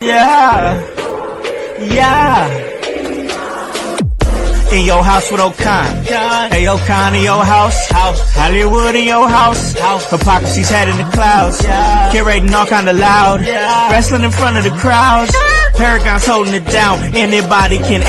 Yeah, yeah. In your house with O'Con. Hey, O'Con in your house. Hollywood in your house. Hypocrisy's head in the clouds. Curating all kind of loud. Wrestling in front of the crowds. Paragon's holding it down. Anybody can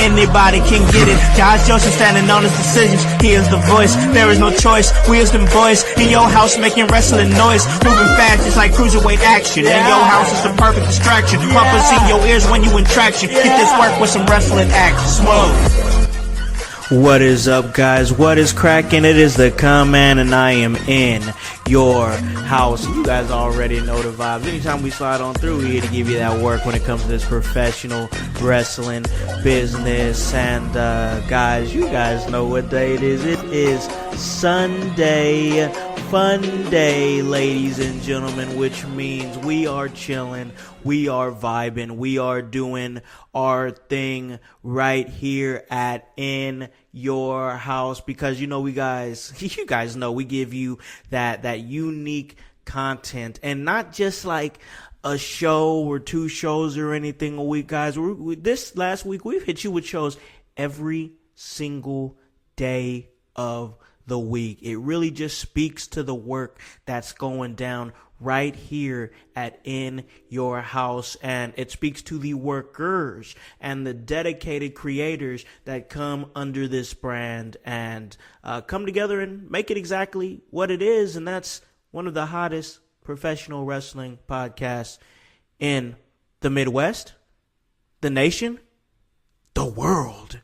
get it. Josh Joseph standing on his decisions. He is the voice. There is no choice. We as them boys in your house making wrestling noise. Moving fast just like cruiserweight action. In your house is the perfect distraction. Pumpers in your ears when you in traction. Get this work with some wrestling action. Smoke. What is up, guys? What is cracking? It is the Con-Man, and I am in your house. You guys already know the vibes. Anytime we slide on through, we're here to give you that work when it comes to this professional wrestling business. And guys, you guys know what day it is. It is Sunday, fun day, ladies and gentlemen, which means we are chilling, we are vibing, we are doing our thing right here at In Your House, because you know you guys know we give you that unique content, and not just like a show or two shows or anything a week, guys. This last week we've hit you with shows every single day of the week. It really just speaks to the work that's going down right here at In Your House, and it speaks to the workers and the dedicated creators that come under this brand and come together and make it exactly what it is, and that's one of the hottest professional wrestling podcasts in the Midwest, the nation, the world.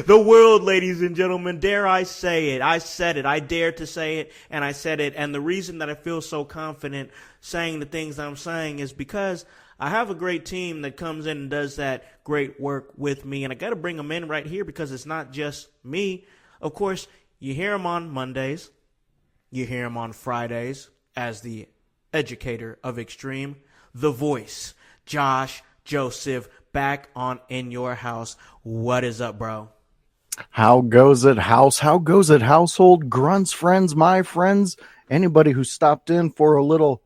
The world, ladies and gentlemen. Dare I say it? I said it. I dare to say it, and I said it. And the reason that I feel so confident saying the things I'm saying is because I have a great team that comes in and does that great work with me, and I got to bring them in right here because it's not just me. Of course, you hear them on Mondays. You hear them on Fridays as the educator of Extreme, the voice, Josh Joseph, back on In Your House. What is up, bro? How goes it, house? How goes it, household? Grunts, friends, my friends, anybody who stopped in for a little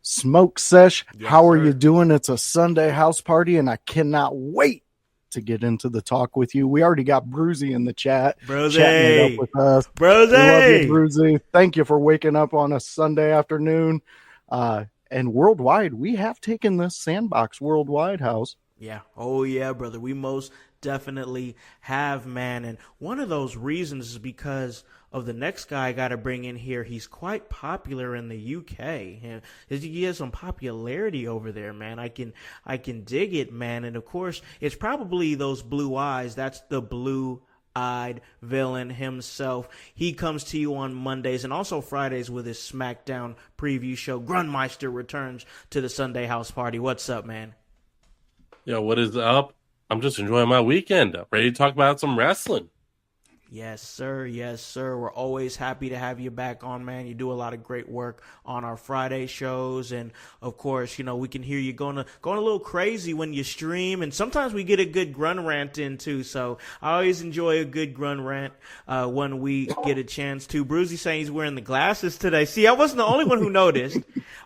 smoke sesh. Yes, how are sir. you doing? It's a Sunday house party, and I cannot wait to get into the talk with you. We already got Bruzy in the chat. Bruzy. Chatting it up with us. Bruzy. We love you, Bruzy. Thank you for waking up on a Sunday afternoon. And worldwide, we have taken this sandbox worldwide, house. Yeah. Oh, yeah, brother. We most definitely have, man. And one of those reasons is because of the next guy I got to bring in here. He's quite popular in the UK. And he has some popularity over there, man. I can dig it, man. And of course, it's probably those blue eyes. That's the blue-eyed villain himself. He comes to you on Mondays and also Fridays with his SmackDown preview show. Grunmeister returns to the Sunday house party. What's up, man? Yo, what is up? I'm just enjoying my weekend. Ready to talk about some wrestling. Yes, sir. Yes, sir. We're always happy to have you back on, man. You do a lot of great work on our Friday shows. And, of course, you know, we can hear you going a little crazy when you stream. And sometimes we get a good grun rant in, too. So I always enjoy a good grun rant when we get a chance to. Bruzy saying he's wearing the glasses today. See, I wasn't the only one who noticed.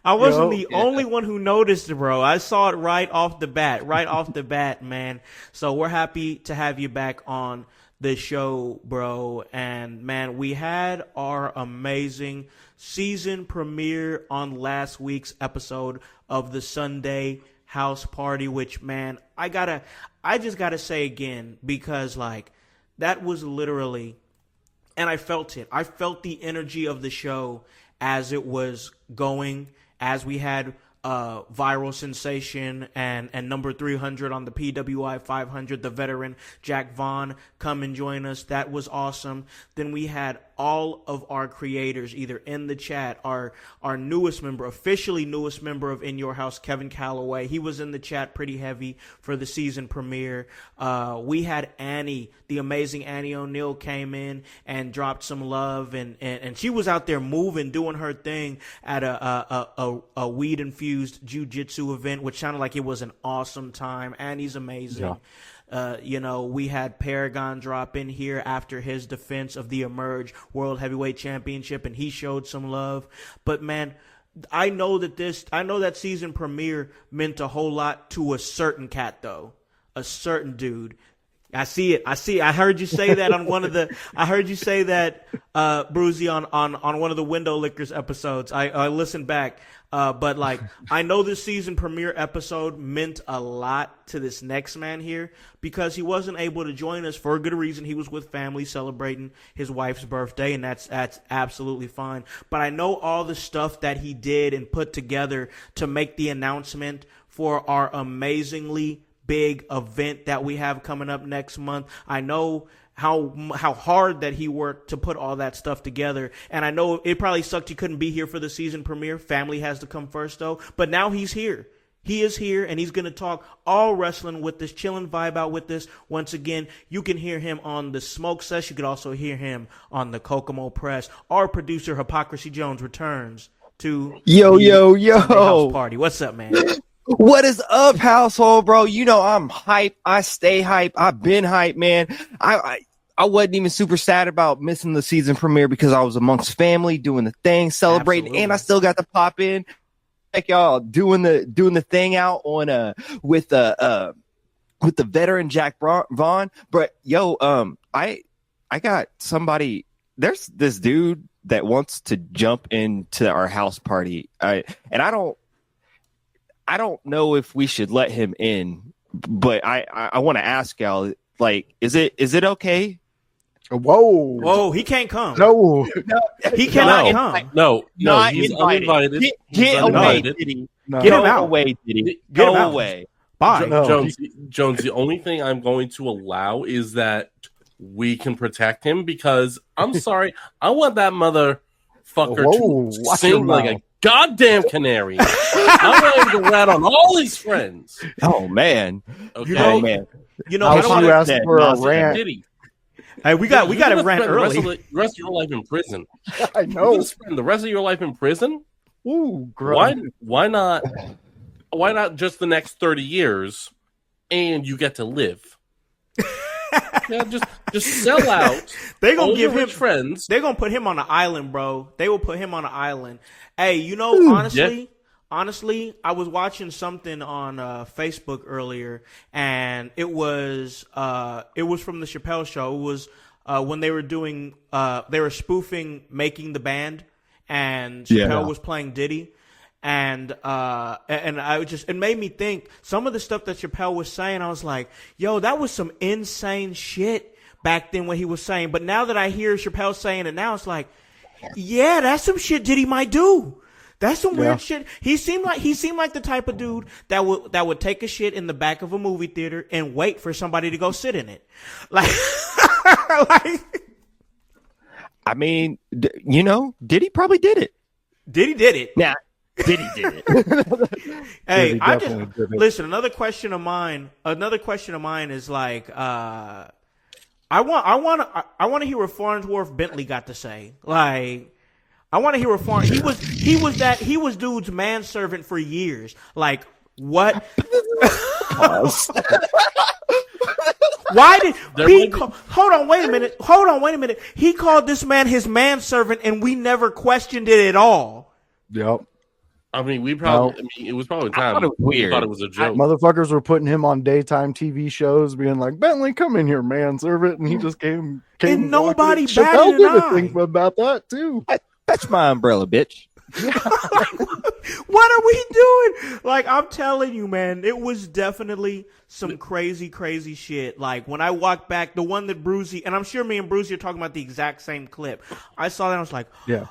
I wasn't the only one who noticed, bro. I saw it right off the bat, man. So we're happy to have you back on the show, bro. And man, we had our amazing season premiere on last week's episode of the Sunday house party, which, man, I just gotta say again, because like that was literally, and I felt it. I felt the energy of the show as it was going, as we had viral sensation and number 300 on the PWI 500, the veteran Jack Vaughn, come and join us. That was awesome. Then we had all of our creators either in the chat. Our newest member, officially newest member of In Your House, Kevin Calloway, he was in the chat pretty heavy for the season premiere. We had Annie, the amazing Annie O'Neill, came in and dropped some love, and she was out there moving, doing her thing at a weed infused jiu-jitsu event, which sounded like it was an awesome time. Annie's amazing. Yeah. We had Paragon drop in here after his defense of the Emerge World Heavyweight Championship, and he showed some love. But man, I know that season premiere meant a whole lot to a certain cat, though. A certain dude. I see it. I heard you say that on Bruzy, on one of the Window Lickers episodes. I listened back. But like, I know this season premiere episode meant a lot to this next man here because he wasn't able to join us for a good reason. He was with family celebrating his wife's birthday, and that's absolutely fine. But I know all the stuff that he did and put together to make the announcement for our amazingly big event that we have coming up next month. I know how hard that he worked to put all that stuff together. And I know it probably sucked he couldn't be here for the season premiere. Family has to come first, though. But now he's here. He is here, and he's going to talk all wrestling with us, chilling vibe out with us. Once again, you can hear him on the Smoke Sesh. You could also hear him on the Kokomo Press. Our producer, Hypocrisy Jones, returns to Sunday House Party. What's up, man? What is up, household, bro? You know I'm hype. I stay hype. I've been hype, man. I wasn't even super sad about missing the season premiere because I was amongst family, doing the thing, celebrating, Absolutely. and I still got to pop in. Like y'all doing the thing out on with the veteran Jack Vaughn. But I got somebody. There's this dude that wants to jump into our house party. I don't know if we should let him in, but I want to ask y'all, like, is it okay? Whoa, he can't come. no, He cannot come. No, Not he's invited. uninvited. Get He's away, uninvited. Diddy. No. Get him Go out. away, Diddy. Get him Go out. away. Bye. No. Jones, the only thing I'm going to allow is that we can protect him because I'm sorry, I want that motherfucker Whoa, to watch your sing like a mouth. goddamn canary. I want him to rat on all his friends. Oh man. Okay? Oh man. You know, How I don't should you wanna- ask for a rant? Diddy. Hey, we got You're to gonna rant spend the rest early. of the rest of your life in prison. I You're know. gonna spend the rest of your life in prison. Ooh, grunt. Why not? Why not just the next 30 years, and you get to live? Yeah, just sell out. They gonna all give your him rich friends. They're gonna put him on an island, bro. They will put him on an island. Hey, you know, honestly, I was watching something on Facebook earlier, and it was from the Chappelle Show. It was when they were doing they were spoofing "Making the Band," and Chappelle was playing Diddy. And it made me think some of the stuff that Chappelle was saying. I was like, yo, that was some insane shit back then when he was saying. But now that I hear Chappelle saying it now, it's like, yeah, that's some shit Diddy might do. That's some weird shit. He seemed like the type of dude that would take a shit in the back of a movie theater and wait for somebody to go sit in it. Like, I mean, Diddy probably did it. Diddy did it. Nah, Diddy did it. Hey, he I definitely just did it. listen. Another question of mine is like, I want to hear what Farnsworth Bentley got to say. Like, I want to hear what he was dude's manservant for years. Like, what? Why did he hold on, wait a minute. He called this man his manservant and we never questioned it at all. Yep. I mean, it was probably time. thought it was We weird. thought it was a joke. Motherfuckers were putting him on daytime TV shows, being like, "Bentley, come in here, manservant," and he just came. And nobody walking in. batted Chappelle an did a eye. thing about that too. That's my umbrella, bitch. What are we doing? Like, I'm telling you, man, it was definitely some crazy, crazy shit. Like, when I walked back, the one that Bruzy, and I'm sure me and Bruzy are talking about the exact same clip. I saw that and I was like, Yeah.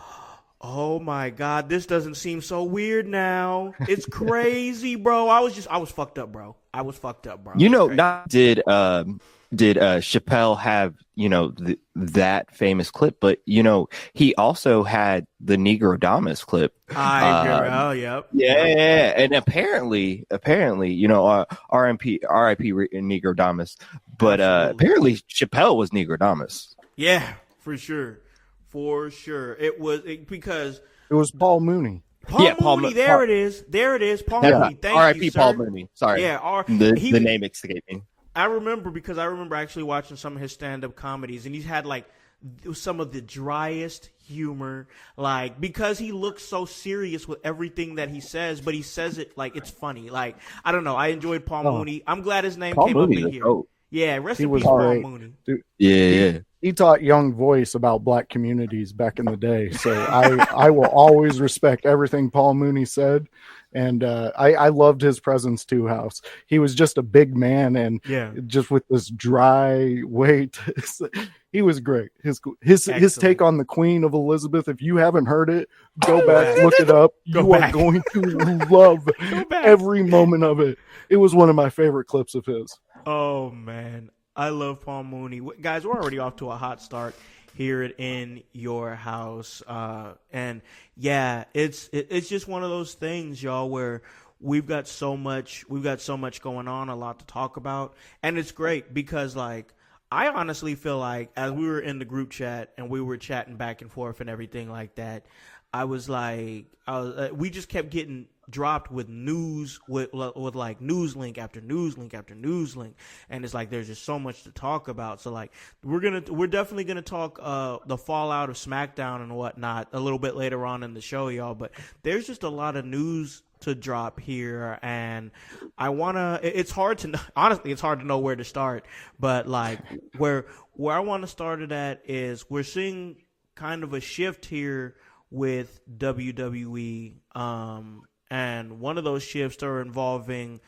oh my God, this doesn't seem so weird now. It's crazy, bro. I was fucked up, bro. Not did Chappelle have that famous clip, but he also had the Negrodamus clip. I agree. Oh, yep. Yeah, and apparently, RIP Negrodamus, but apparently Chappelle was Negrodamus. Yeah, for sure. It was because It was Paul Mooney. Paul Mooney. There it is. Paul Mooney. Thank RIP you, sir. Paul Mooney. Sorry. Yeah, the name escaped me. I remember actually watching some of his stand-up comedies, and he's had like some of the driest humor, like, because he looks so serious with everything that he says, but he says it like it's funny. Like, I don't know. I enjoyed Paul Mooney. I'm glad his name Paul came Mooney's up a in here. goat. Yeah, rest He in was peace, Paul great. Mooney. Dude, Yeah. he taught Young Voice about black communities back in the day. So I will always respect everything Paul Mooney said. And I loved his presence too, House. He was just a big man and Yeah. just with this dry weight. He was great. His take on the Queen of Elizabeth, if you haven't heard it, go back, look it up. You are going to love every moment of it. It was one of my favorite clips of his. Oh man, I love Paul Mooney. Guys, we're already off to a hot start here at In Your House, and yeah, it's just one of those things, y'all, where we've got so much going on, a lot to talk about, and it's great because, like, I honestly feel like as we were in the group chat and we were chatting back and forth and everything like that, we just kept getting dropped with news with like news link after news link after news link, and it's like there's just so much to talk about. So like we're definitely gonna talk the fallout of SmackDown and whatnot a little bit later on in the show, y'all, but there's just a lot of news to drop here, and it's hard to know where to start, but like where I want to start it at is we're seeing kind of a shift here with WWE, and one of those shifts are involving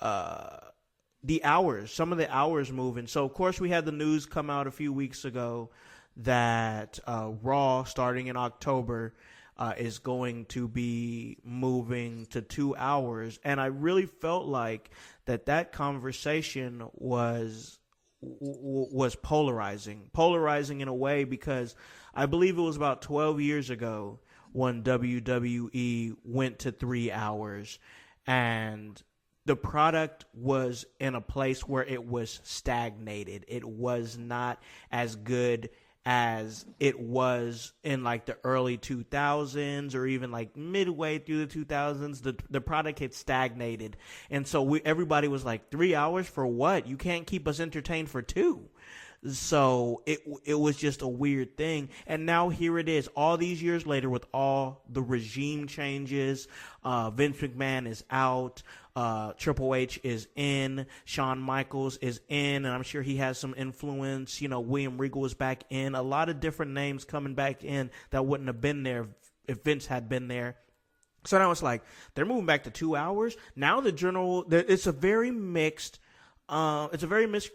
the hours, some of the hours moving. So, of course, we had the news come out a few weeks ago that Raw, starting in October, is going to be moving to 2 hours. And I really felt like that conversation was polarizing in a way, because I believe it was about 12 years ago when WWE went to 3 hours, and the product was in a place where it was stagnated. It was not as good as it was in like the early 2000s or even like midway through the 2000s. The product had stagnated, and so everybody was like, 3 hours for what? You can't keep us entertained for 2. So it was just a weird thing. And now here it is, all these years later, with all the regime changes. Vince McMahon is out. Triple H is in. Shawn Michaels is in, and I'm sure he has some influence. William Regal is back in. A lot of different names coming back in that wouldn't have been there if Vince had been there. So now it's like they're moving back to 2 hours. Now it's a very mixed.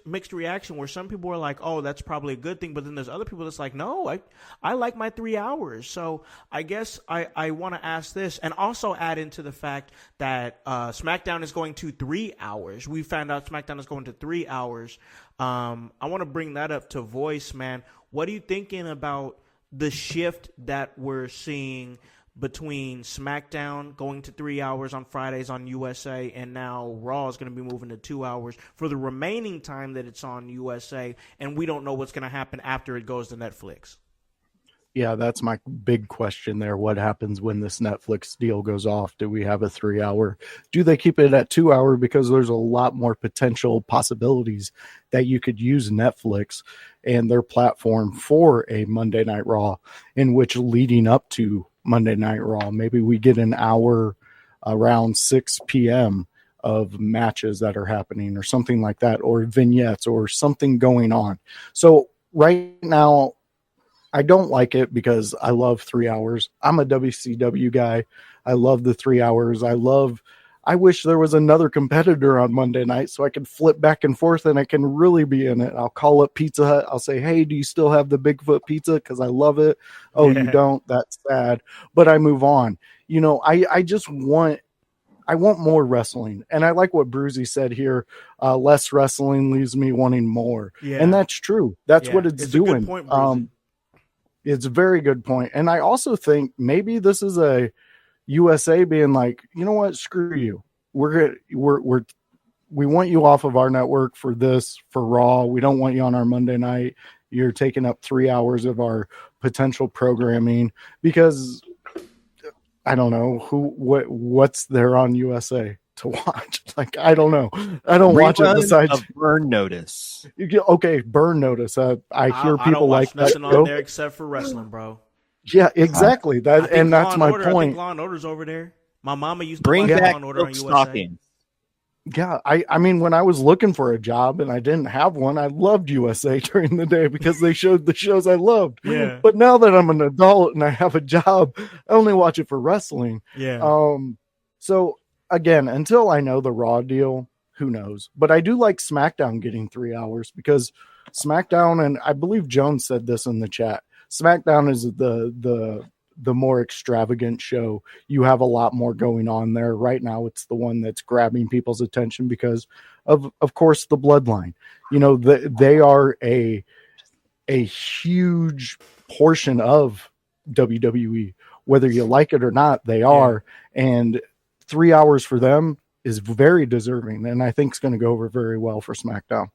Mixed reaction, where some people are like, oh, that's probably a good thing. But then there's other people that's like, no, I like my 3 hours. So I guess I want to ask this, and also add into the fact that SmackDown is going to 3 hours. We found out SmackDown is going to 3 hours. I want to bring that up to voice, man. What are you thinking about the shift that we're seeing between SmackDown going to 3 hours on Fridays on USA, and now Raw is going to be moving to 2 hours for the remaining time that it's on USA, and we don't know what's going to happen after it goes to Netflix? Yeah, that's my big question there. What happens when this Netflix deal goes off? Do we have a 3 hour? Do they keep it at 2 hour? Because there's a lot more potential possibilities that you could use Netflix and their platform for a Monday Night Raw, in which leading up to Monday Night Raw, maybe we get an hour around 6 p.m. of matches that are happening or something like that, or vignettes or something going on. So right now, I don't like it because I love 3 hours. I'm a WCW guy. I love the 3 hours. I wish there was another competitor on Monday night so I could flip back and forth and I can really be in it. I'll call up Pizza Hut. I'll say, hey, do you still have the Bigfoot pizza? Because I love it. Oh, yeah. You don't? That's sad. But I move on. I just want more wrestling. And I like what Bruzy said here. Less wrestling leaves me wanting more. Yeah. And that's true. That's what it's doing. A good point, Bruzy. It's a very good point. And I also think maybe this is a USA being like, you know what, screw you. We want you off of our network for Raw. We don't want you on our Monday night. You're taking up 3 hours of our potential programming because I don't know what's there on USA. to watch. Like, I don't know. I don't watch it Rerun besides of Burn Notice. okay, Burn Notice. I hear I people don't like watch that nothing on show. there except for wrestling, bro. Yeah, exactly. I That think and that's Law my Order, I think point. Law and Order's over there. My mama used to Bring watch back Law and Order on Silk USA. Stockings. Yeah, I mean, when I was looking for a job and I didn't have one, I loved USA during the day because they showed the shows I loved. Yeah. But now that I'm an adult and I have a job, I only watch it for wrestling. Yeah. So again, until I know the Raw deal, who knows? But I do like SmackDown getting 3 hours because SmackDown, and I believe Jones said this in the chat, SmackDown is the more extravagant show. You have a lot more going on there. Right now, it's the one that's grabbing people's attention because of course, the Bloodline. You know, they are a huge portion of WWE. Whether you like it or not, they are. And 3 hours for them is very deserving. And I think it's going to go over very well for SmackDown.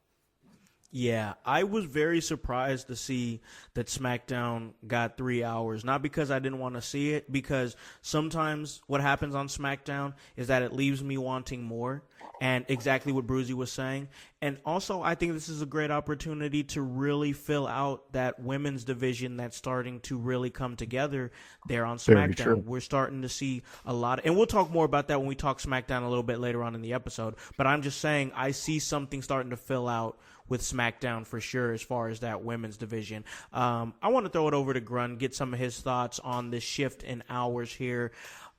Yeah, I was very surprised to see that SmackDown got 3 hours. Not because I didn't want to see it, because sometimes what happens on SmackDown is that it leaves me wanting more. And exactly what Bruzy was saying. And also, I think this is a great opportunity to really fill out that women's division that's starting to really come together there on Very SmackDown. true. We're starting to see a lot. And we'll talk more about that when we talk SmackDown a little bit later on in the episode. But I'm just saying, I see something starting to fill out with SmackDown for sure as far as that women's division. I want to throw it over to Grun, get some of his thoughts on this shift in hours here.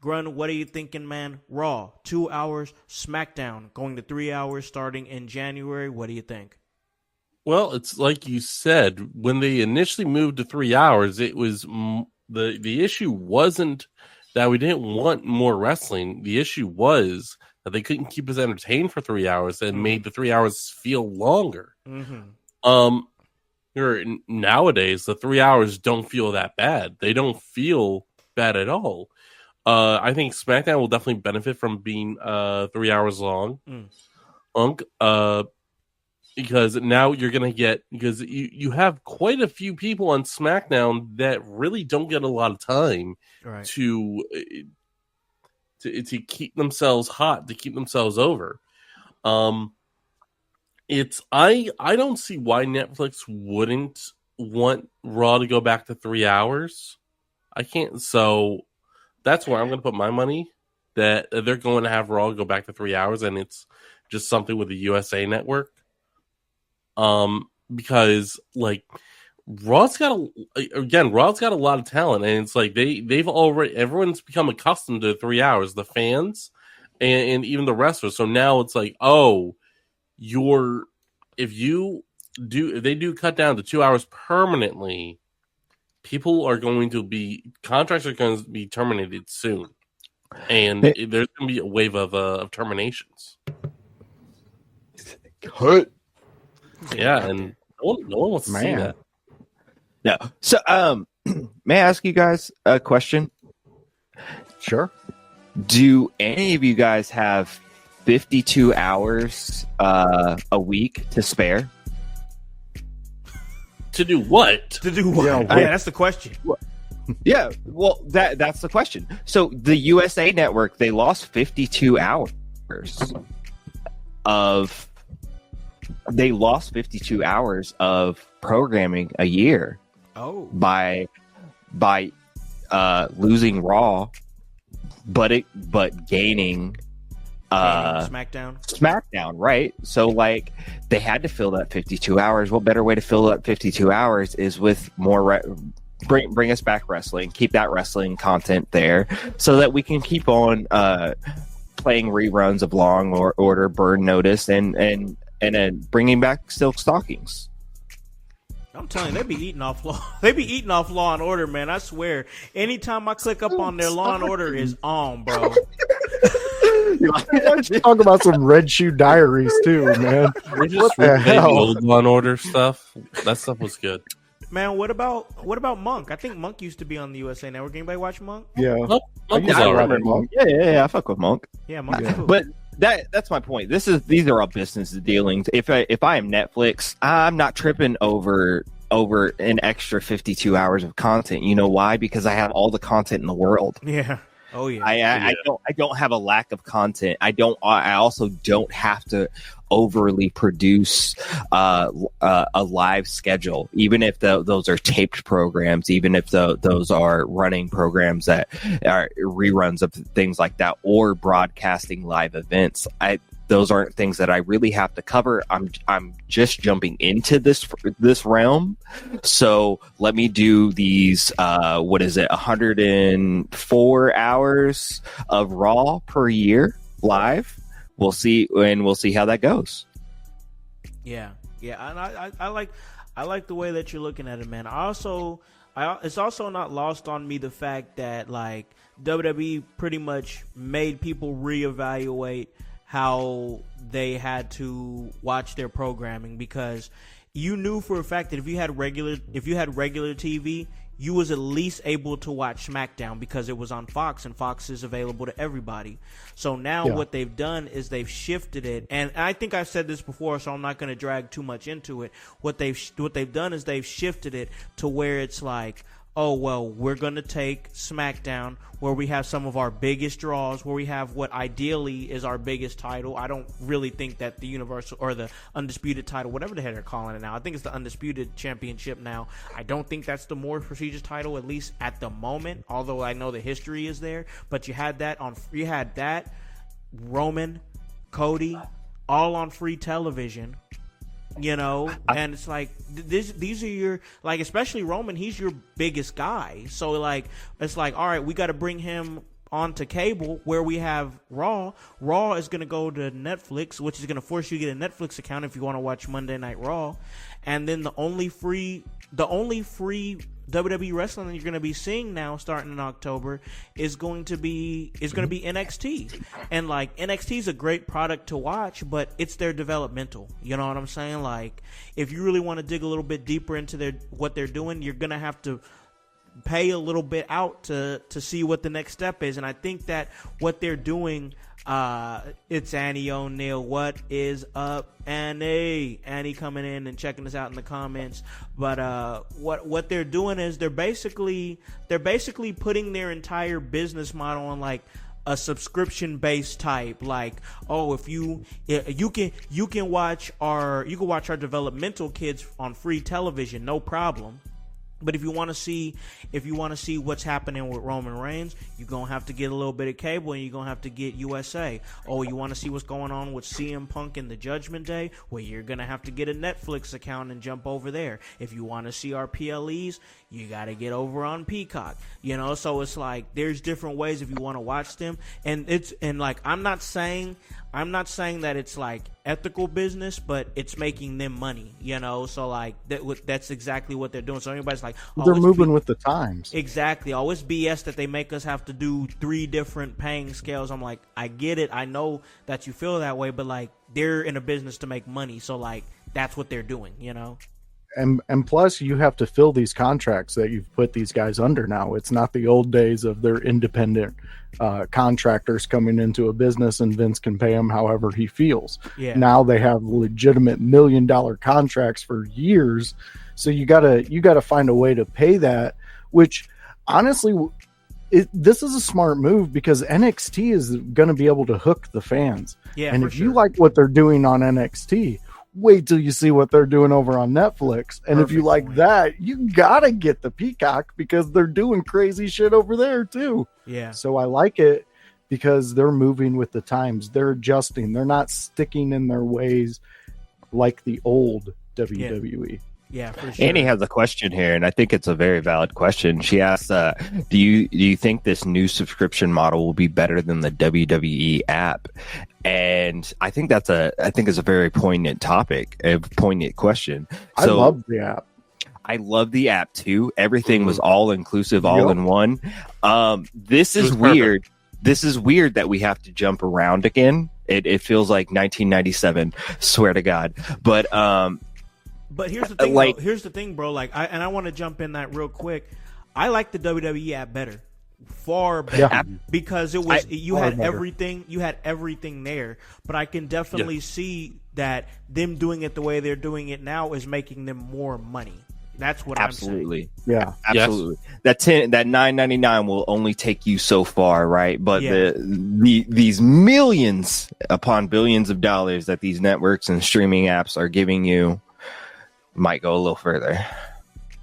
Grun, what are you thinking, man? Raw, 2 hours. SmackDown, going to 3 hours starting in January. What do you think? Well, it's like you said, when they initially moved to 3 hours, it was the issue wasn't that we didn't want more wrestling. The issue was that they couldn't keep us entertained for 3 hours and made the 3 hours feel longer. Mm-hmm. Nowadays, the 3 hours don't feel that bad. They don't feel bad at all. I think SmackDown will definitely benefit from being 3 hours long. Because now you're gonna get, because you have quite a few people on SmackDown that really don't get a lot of time Right. to keep themselves hot, to keep themselves over. It's I don't see why Netflix wouldn't want Raw to go back to 3 hours. I can't. So that's where I'm going to put my money, that they're going to have Raw go back to 3 hours, and it's just something with the USA Network. Because like Raw's got a lot of talent, and it's like everyone's become accustomed to 3 hours, the fans and even the wrestlers. So now it's like, oh, if they do cut down to 2 hours permanently, contracts are going to be terminated soon, and there's going to be a wave of terminations. Cut. Yeah, and no one wants to see Man. that. No. So, may I ask you guys a question? Sure. Do any of you guys have 52 hours a week to spare? To do what? To do what? Yeah, Yeah, that's the question. Yeah, well, that's the question. So the USA Network, they lost 52 hours of programming a year Oh. by losing Raw, but gaining SmackDown, right? So like they had to fill that 52 hours. What better way to fill that 52 hours is with more bring us back wrestling, keep that wrestling content there so that we can keep on playing reruns of Law and Order, Burn Notice, and then bringing back Silk Stockings. I'm telling you, they be eating off Law and Order, man. I swear. Anytime I click up on their Law and Order is on, bro. Talk about some Red Shoe Diaries too, man. We're just What the replaying hell? the old Law and Order stuff. That stuff was good. Man, what about Monk? I think Monk used to be on the USA Network. Anybody watch Monk? Yeah. Monk was Yeah, I all right. remember Monk. Yeah, I fuck with Monk. Yeah, Monk. Yeah. Cool. But that's my point. These are all business dealings. If I am Netflix, I'm not tripping over an extra 52 hours of content. You know why? Because I have all the content in the world. Yeah. Oh yeah. I don't have a lack of content. I also don't have to overly produce a live schedule, even if those are taped programs, even if those are running programs that are reruns of things like that, or broadcasting live events. Those aren't things that I really have to cover. I'm just jumping into this realm, so let me do these 104 hours of Raw per year live. We'll see how that goes. Yeah, and I like the way that you're looking at it, man. It's also not lost on me the fact that like WWE pretty much made people reevaluate how they had to watch their programming, because you knew for a fact that if you had regular TV, you was at least able to watch SmackDown because it was on Fox, and Fox is available to everybody. So now what they've done is they've shifted it, and I think I've said this before, so I'm not going to drag too much into it. What they've done is they've shifted it to where it's like, oh, well, we're going to take SmackDown, where we have some of our biggest draws, where we have what ideally is our biggest title. I don't really think that the Universal or the Undisputed title, whatever the hell they're calling it now, I think it's the Undisputed Championship now. I don't think that's the more prestigious title, at least at the moment, although I know the history is there. But you had that, Roman, Cody, all on free television. And it's like these are your, like, especially Roman, he's your biggest guy. So like it's like, all right, we got to bring him onto cable where we have Raw. Raw is going to go to Netflix, which is going to force you to get a Netflix account if you want to watch Monday Night Raw. And then the only free WWE wrestling that you're going to be seeing now starting in October is going to be NXT. And like NXT is a great product to watch, but it's their developmental. You know what I'm saying? Like if you really want to dig a little bit deeper into what they're doing, you're going to have to pay a little bit out to see what the next step is. And I think that what they're doing, it's Annie O'Neill. What is up, Annie? Annie coming in and checking us out in the comments. But what they're doing is they're basically putting their entire business model on like a subscription based type. Like, oh, if you can watch our developmental kids on free television, no problem. But if you want to see what's happening with Roman Reigns, you're going to have to get a little bit of cable, and you're going to have to get USA. Oh, you want to see what's going on with CM Punk in the Judgment Day? Well, you're going to have to get a Netflix account and jump over there. If you want to see our PLEs, you got to get over on Peacock. So it's like there's different ways if you want to watch them. And like I'm not saying that it's like ethical business, but it's making them money, So like that's exactly what they're doing. So everybody's like, oh, they're moving with the times. Exactly. Oh, it's BS that they make us have to do 3 different paying scales. I'm like, I get it. I know that you feel that way, but like they're in a business to make money. So like that's what they're doing, And plus, you have to fill these contracts that you've put these guys under now. It's not the old days of their independent contractors coming into a business and Vince can pay them however he feels. Yeah. Now they have legitimate $1 million contracts for years. So you gotta find a way to pay that, which honestly, this is a smart move because NXT is going to be able to hook the fans. Yeah, and if sure. you like what they're doing on NXT, wait till you see what they're doing over on Netflix. And if you like that, you gotta get the Peacock because they're doing crazy shit over there too. Yeah. So I like it because they're moving with the times. They're adjusting. They're not sticking in their ways like the old WWE. Yeah, for sure. Annie has a question here, and I think it's a very valid question. She asks, do you think this new subscription model will be better than the WWE app? And I think it's a very poignant topic, a poignant question. I love the app. I love the app too. Everything was all inclusive, all in one. This is weird. This is weird that we have to jump around again. It feels like 1997. Swear to God. But here's the thing. Here's the thing, bro. Like, I want to jump in that real quick. I like the WWE app better, far better, because you had everything. You had everything there. But I can definitely see that them doing it the way they're doing it now is making them more money. That's what I'm Absolutely. saying. Yeah. Absolutely. That $9.99 will only take you so far, right? But these millions upon billions of dollars that these networks and streaming apps are giving you might go a little further.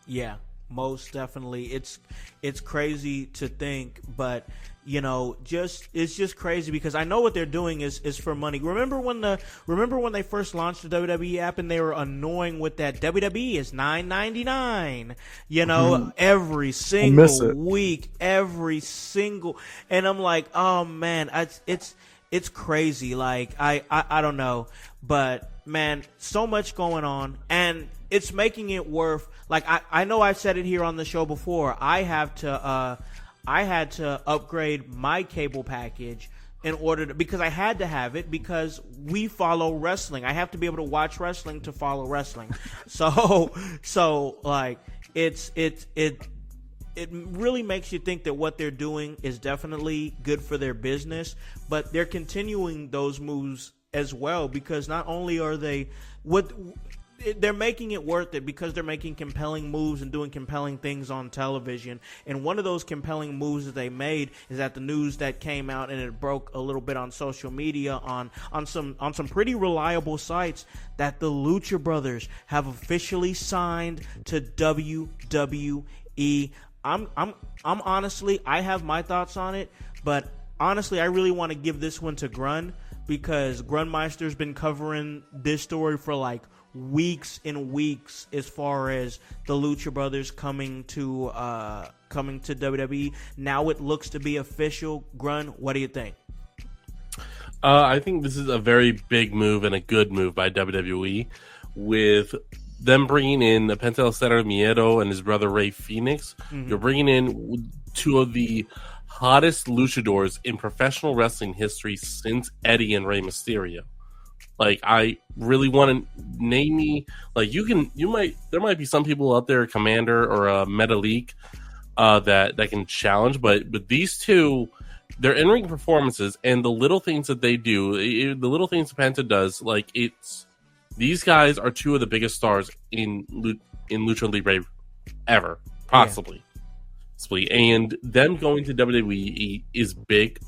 Yeah, most definitely. It's crazy to think, but it's just crazy because I know what they're doing is for money. Remember when they first launched the WWE app and they were annoying with that WWE is $9.99, every single week, every single, and I'm like, oh man, it's crazy. Like I don't know, but man, so much going on, and it's making it worth. Like I know I've said it here on the show before. I had to upgrade my cable package in order to, because I had to have it because we follow wrestling. I have to be able to watch wrestling to follow wrestling. So like it really makes you think that what they're doing is definitely good for their business, but they're continuing those moves as well because not only are they're making it worth it because they're making compelling moves and doing compelling things on television. And one of those compelling moves that they made is that the news that came out and it broke a little bit on social media on some pretty reliable sites that the Lucha Brothers have officially signed to WWE. I'm honestly, I have my thoughts on it, but honestly, I really want to give this one to Grun because Grunmeister's been covering this story for like weeks and weeks as far as the Lucha Brothers coming to WWE. Now it looks to be official. Grun, what do you think? I think this is a very big move and a good move by WWE with them bringing in Penta El Cero Miedo and his brother Rey Fenix. You're bringing in two of the hottest luchadors in professional wrestling history since Eddie and Rey Mysterio. Like, I really want to name me. Like, there might be some people out there, a Commander or a Metalik, that can challenge, but these two, their in-ring performances and the little things that they do, the little things Penta does, like, these guys are two of the biggest stars in Lucha Libre ever, possibly. Yeah. And them going to WWE is big.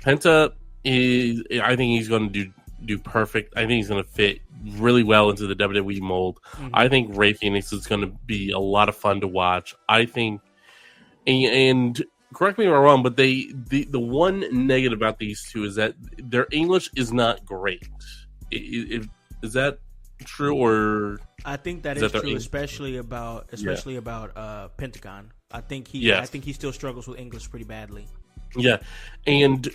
Penta I think he's going to do perfect. I think he's going to fit really well into the WWE mold. I think Rey Fenix is going to be a lot of fun to watch. I think, and correct me if I'm wrong, but the one negative about these two is that their English is not great. Is that true, or I think that is true, especially about Pentagon. I think he still struggles with English pretty badly. Yeah, and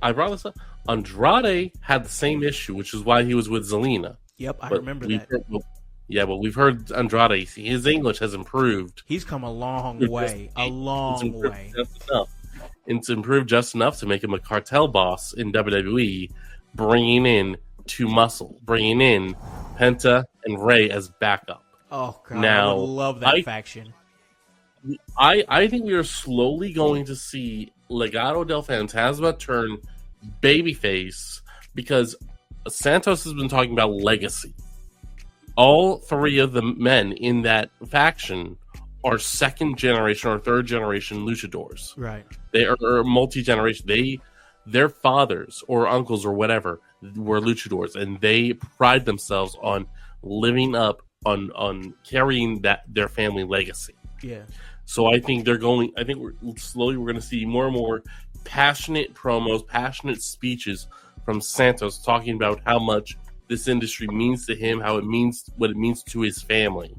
I brought this up. Andrade had the same issue, which is why he was with Zelina. Yep, I remember that. But we've heard Andrade. His English has improved. He's come a long way. It's improved just enough to make him a cartel boss in WWE, bringing in two muscle, bringing in Penta and Rey as backup. Oh, God, now, I would love that faction. I think we are slowly going to see Legado del Fantasma turn babyface because Santos has been talking about legacy. All three of the men in that faction are second generation or third generation luchadors. Right. They are multi-generation. Their fathers or uncles or whatever were luchadors, and they pride themselves on living up on carrying their family legacy. Yeah. So I think we're going to see more and more passionate promos, passionate speeches from Santos talking about how much this industry means to him, what it means to his family.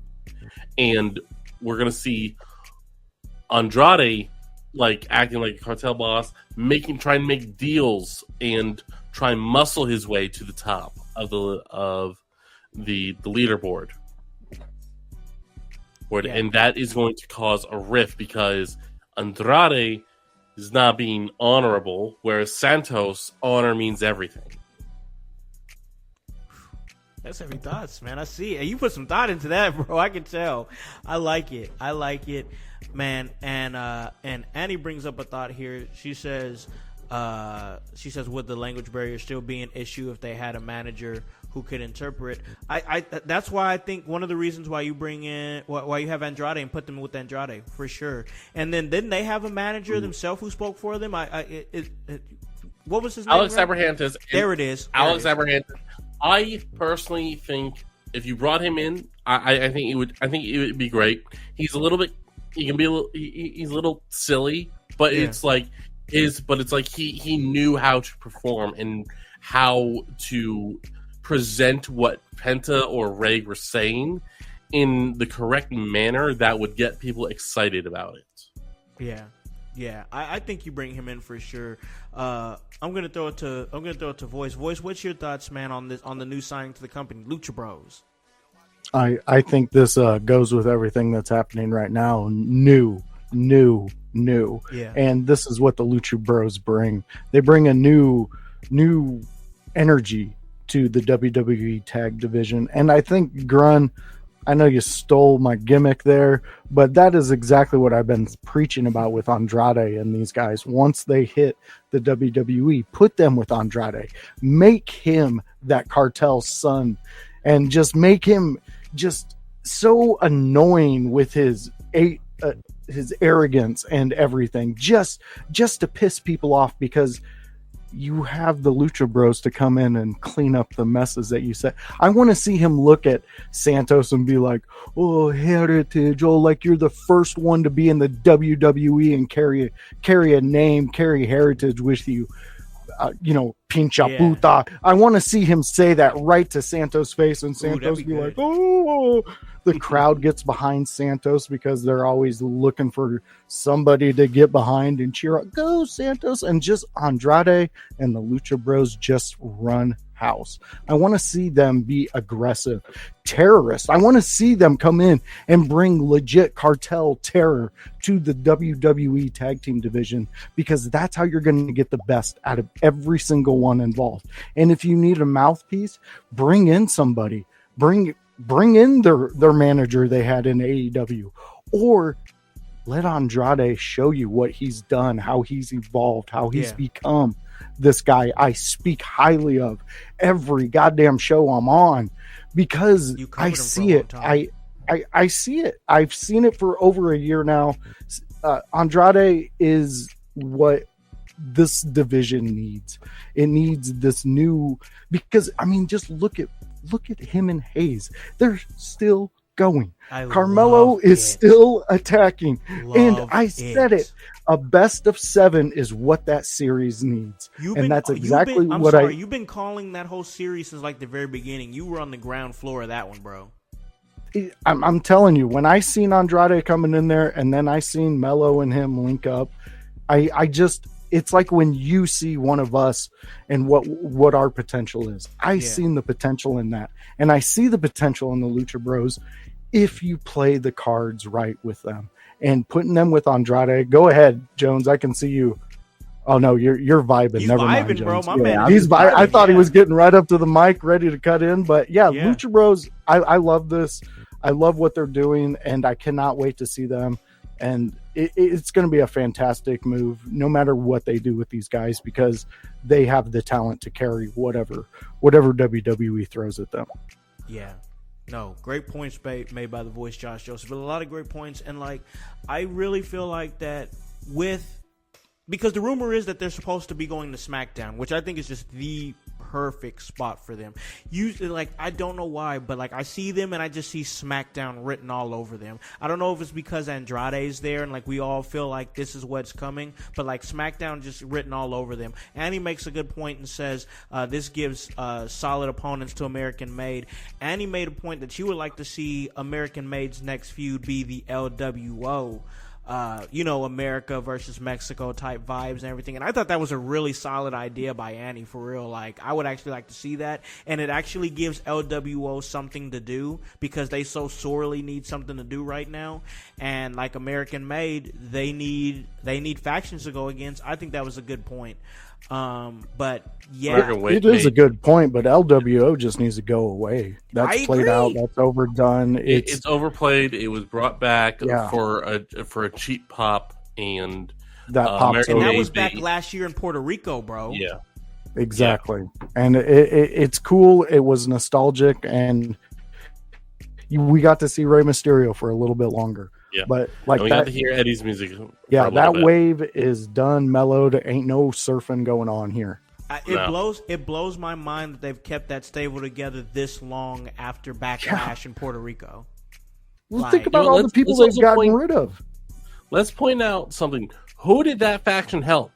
And we're going to see Andrade acting like a cartel boss, trying to make deals and try and muscle his way to the top of the leaderboard. Yeah. And that is going to cause a rift because Andrade is not being honorable, whereas Santos, honor means everything. That's heavy thoughts, man. I see it. You put some thought into that, bro. I can tell. I like it, man. And Annie brings up a thought here. She says, She says, would the language barrier still be an issue if they had a manager who could interpret? That's why I think one of the reasons why you bring in, why you have Andrade and put them with Andrade for sure. And then didn't they have a manager themselves who spoke for them? What was his name? Alex Abrahantes. There it is. Alex Abrahantes. I personally think if you brought him in, I think it would be great. He's a little bit. He can be a little. He's a little silly, but it's like he knew how to perform and how to present what Penta or Ray were saying in the correct manner that would get people excited about it. Yeah. I think you bring him in for sure. I'm gonna throw it to Voice. Voice, what's your thoughts, man, on the new signing to the company, Lucha Bros? I think this goes with everything that's happening right now. New. Yeah. And this is what the Lucha Bros bring. They bring a new energy to the WWE tag division. And I think, Grun, I know you stole my gimmick there, but that is exactly what I've been preaching about with Andrade and these guys. Once they hit the WWE, put them with Andrade. Make him that cartel's son and just make him just so annoying with his arrogance and everything, just to piss people off, because you have the Lucha Bros to come in and clean up the messes that you said. I want to see him look at Santos and be like, oh, heritage, oh, like you're the first one to be in the WWE and carry a name, carry heritage with you. Pincha puta. I want to see him say that right to Santos' face, and Santos be like, oh. The crowd gets behind Santos because they're always looking for somebody to get behind and cheer up. Go, Santos. And just Andrade and the Lucha Bros just run house. I want to see them be aggressive terrorists. I want to see them come in and bring legit cartel terror to the WWE tag team division, because that's how you're going to get the best out of every single one involved. And if you need a mouthpiece, bring in somebody. Bring in their manager they had in AEW, or let Andrade show you what he's done, how he's evolved, how he's become this guy I speak highly of every goddamn show I'm on, because I see it. I see it. I've seen it for over a year now. Andrade is what this division needs. It needs this new, because I mean, just look at him and Hayes. They're still going. Carmelo is still attacking. And I said it. A best of 7 is what that series needs. That's exactly what you've been calling that whole series since like the very beginning. You were on the ground floor of that one, bro. I'm telling you, when I seen Andrade coming in there and then I seen Melo and him link up, it's like when you see one of us and what our potential is. Seen the potential in that. And I see the potential in the Lucha Bros if you play the cards right with them. And putting them with Andrade. Go ahead, Jones. I can see you. Oh no, you're vibing. He's Never vibing, mind, bro. Jones. My man. He's vibing. I thought he was getting right up to the mic, ready to cut in. But Lucha Bros. I love this. I love what they're doing, and I cannot wait to see them. And it's going to be a fantastic move, no matter what they do with these guys, because they have the talent to carry whatever WWE throws at them. Yeah. No, great points made by the voice, Josh Joseph. But a lot of great points. And, I really feel like that because the rumor is that they're supposed to be going to SmackDown, which I think is just the perfect spot for them. Usually, I don't know why, but I see them and I just see SmackDown written all over them. I don't know if it's because Andrade's there and we all feel like this is what's coming, but SmackDown just written all over them. Annie makes a good point and says this gives solid opponents to American Made. Annie made a point that she would like to see American Made's next feud be the LWO. America versus Mexico type vibes and everything. And I thought that was a really solid idea by Annie, for real. I would actually like to see that. And it actually gives LWO something to do, because they so sorely need something to do right now. And American Made, they need factions to go against. I think that was a good point. But yeah, it is a good point, but LWO just needs to go away. That's played out. That's overdone. It's overplayed. It was brought back for a cheap pop, and That pops And over. that was back last year in Puerto Rico, bro. Yeah. Exactly. And it's cool. It was nostalgic, and we got to see Rey Mysterio for a little bit longer. Yeah. But like And we that, got to hear Eddie's music. yeah, for a that little bit. wave is done, mellowed. Ain't no surfing going on here. It blows my mind that they've kept that stable together this long after Backlash in Puerto Rico. Well, think about all the people they've gotten rid of. Let's point out something. Who did that faction help?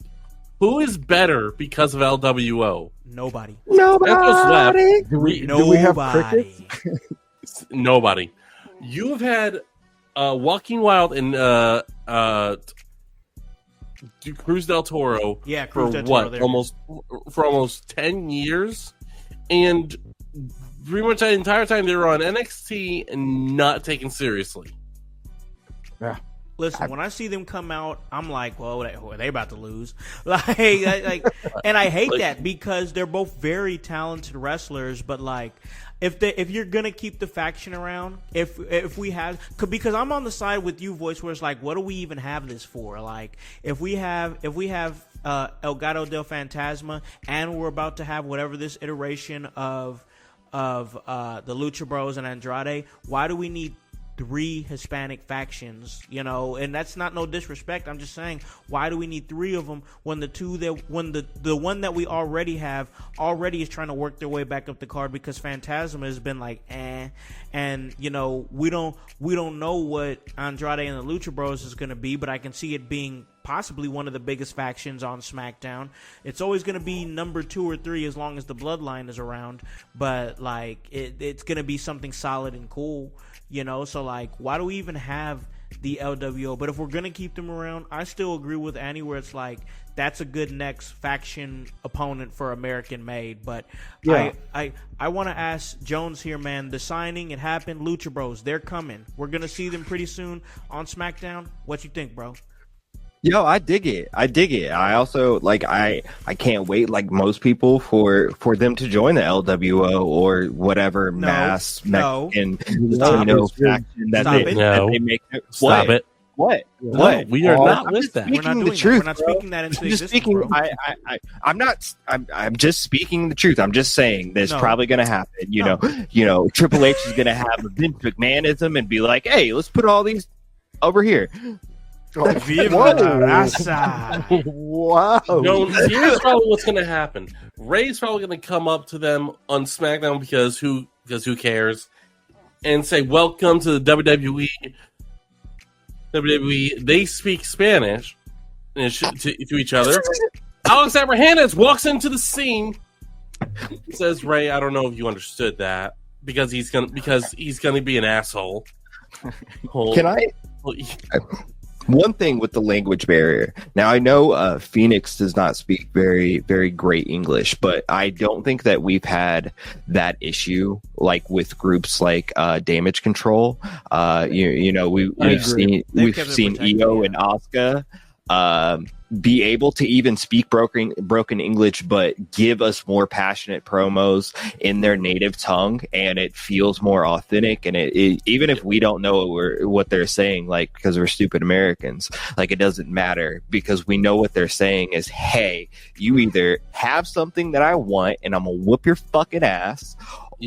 Who is better because of LWO? Nobody. Nobody. Do we have crickets? Nobody. You've had Joaquin Wild and Cruz del Toro Cruz del Toro, for almost 10 years, and pretty much the entire time they were on NXT and not taken seriously. Yeah. Listen, when I see them come out, I'm like, well, are they about to lose? And I hate that because they're both very talented wrestlers. But like, if you're gonna keep the faction around, if we have, because I'm on the side with you, Voice, where it's like, what do we even have this for? Like, if we have El Gato del Fantasma, and we're about to have whatever this iteration of the Lucha Bros and Andrade, why do we need 3 Hispanic factions, and that's not no disrespect. I'm just saying, why do we need 3 of them when the one that we already have is trying to work their way back up the card, because Phantasma has been like, and we don't know what Andrade and the Lucha Bros is going to be, but I can see it being possibly one of the biggest factions on SmackDown. It's always going to be number 2 or 3 as long as the Bloodline is around, but like it's going to be something solid and cool. So like, why do we even have the LWO? But if we're gonna keep them around, I still agree with Annie where it's like, that's a good next faction opponent for American made. But yeah. I want to ask Jones here, man. The signing, it happened. Lucha Bros, they're coming. We're gonna see them pretty soon on SmackDown. What you think, bro? Yo, I dig it. I also I can't wait, like most people, for them to join the LWO or whatever Mexican Latino faction that they make. Stop it. What? No, we are not with that. We're not doing the truth. We're not speaking that into existence, bro. I'm just speaking the truth. I'm just saying this probably going to happen. You know, Triple H is going to have a Vince McMahonism and be like, "Hey, let's put all these over here." Viva la raza. Wow. Here's probably what's going to happen. Ray's probably going to come up to them on SmackDown because who cares, and say, "Welcome to the WWE." They speak Spanish to each other. Alex Abrahanez walks into the scene. He says, "Ray, I don't know if you understood that because he's gonna be an asshole." Can I? One thing with the language barrier. Now, I know Phoenix does not speak very, very great English, but I don't think that we've had that issue like with groups like Damage Control. We've seen Io and Asuka be able to even speak broken English, but give us more passionate promos in their native tongue, and it feels more authentic. And it even if we don't know what they're saying, like, because we're stupid Americans, like, it doesn't matter because we know what they're saying is, "Hey, you either have something that I want and I'm gonna whoop your fucking ass,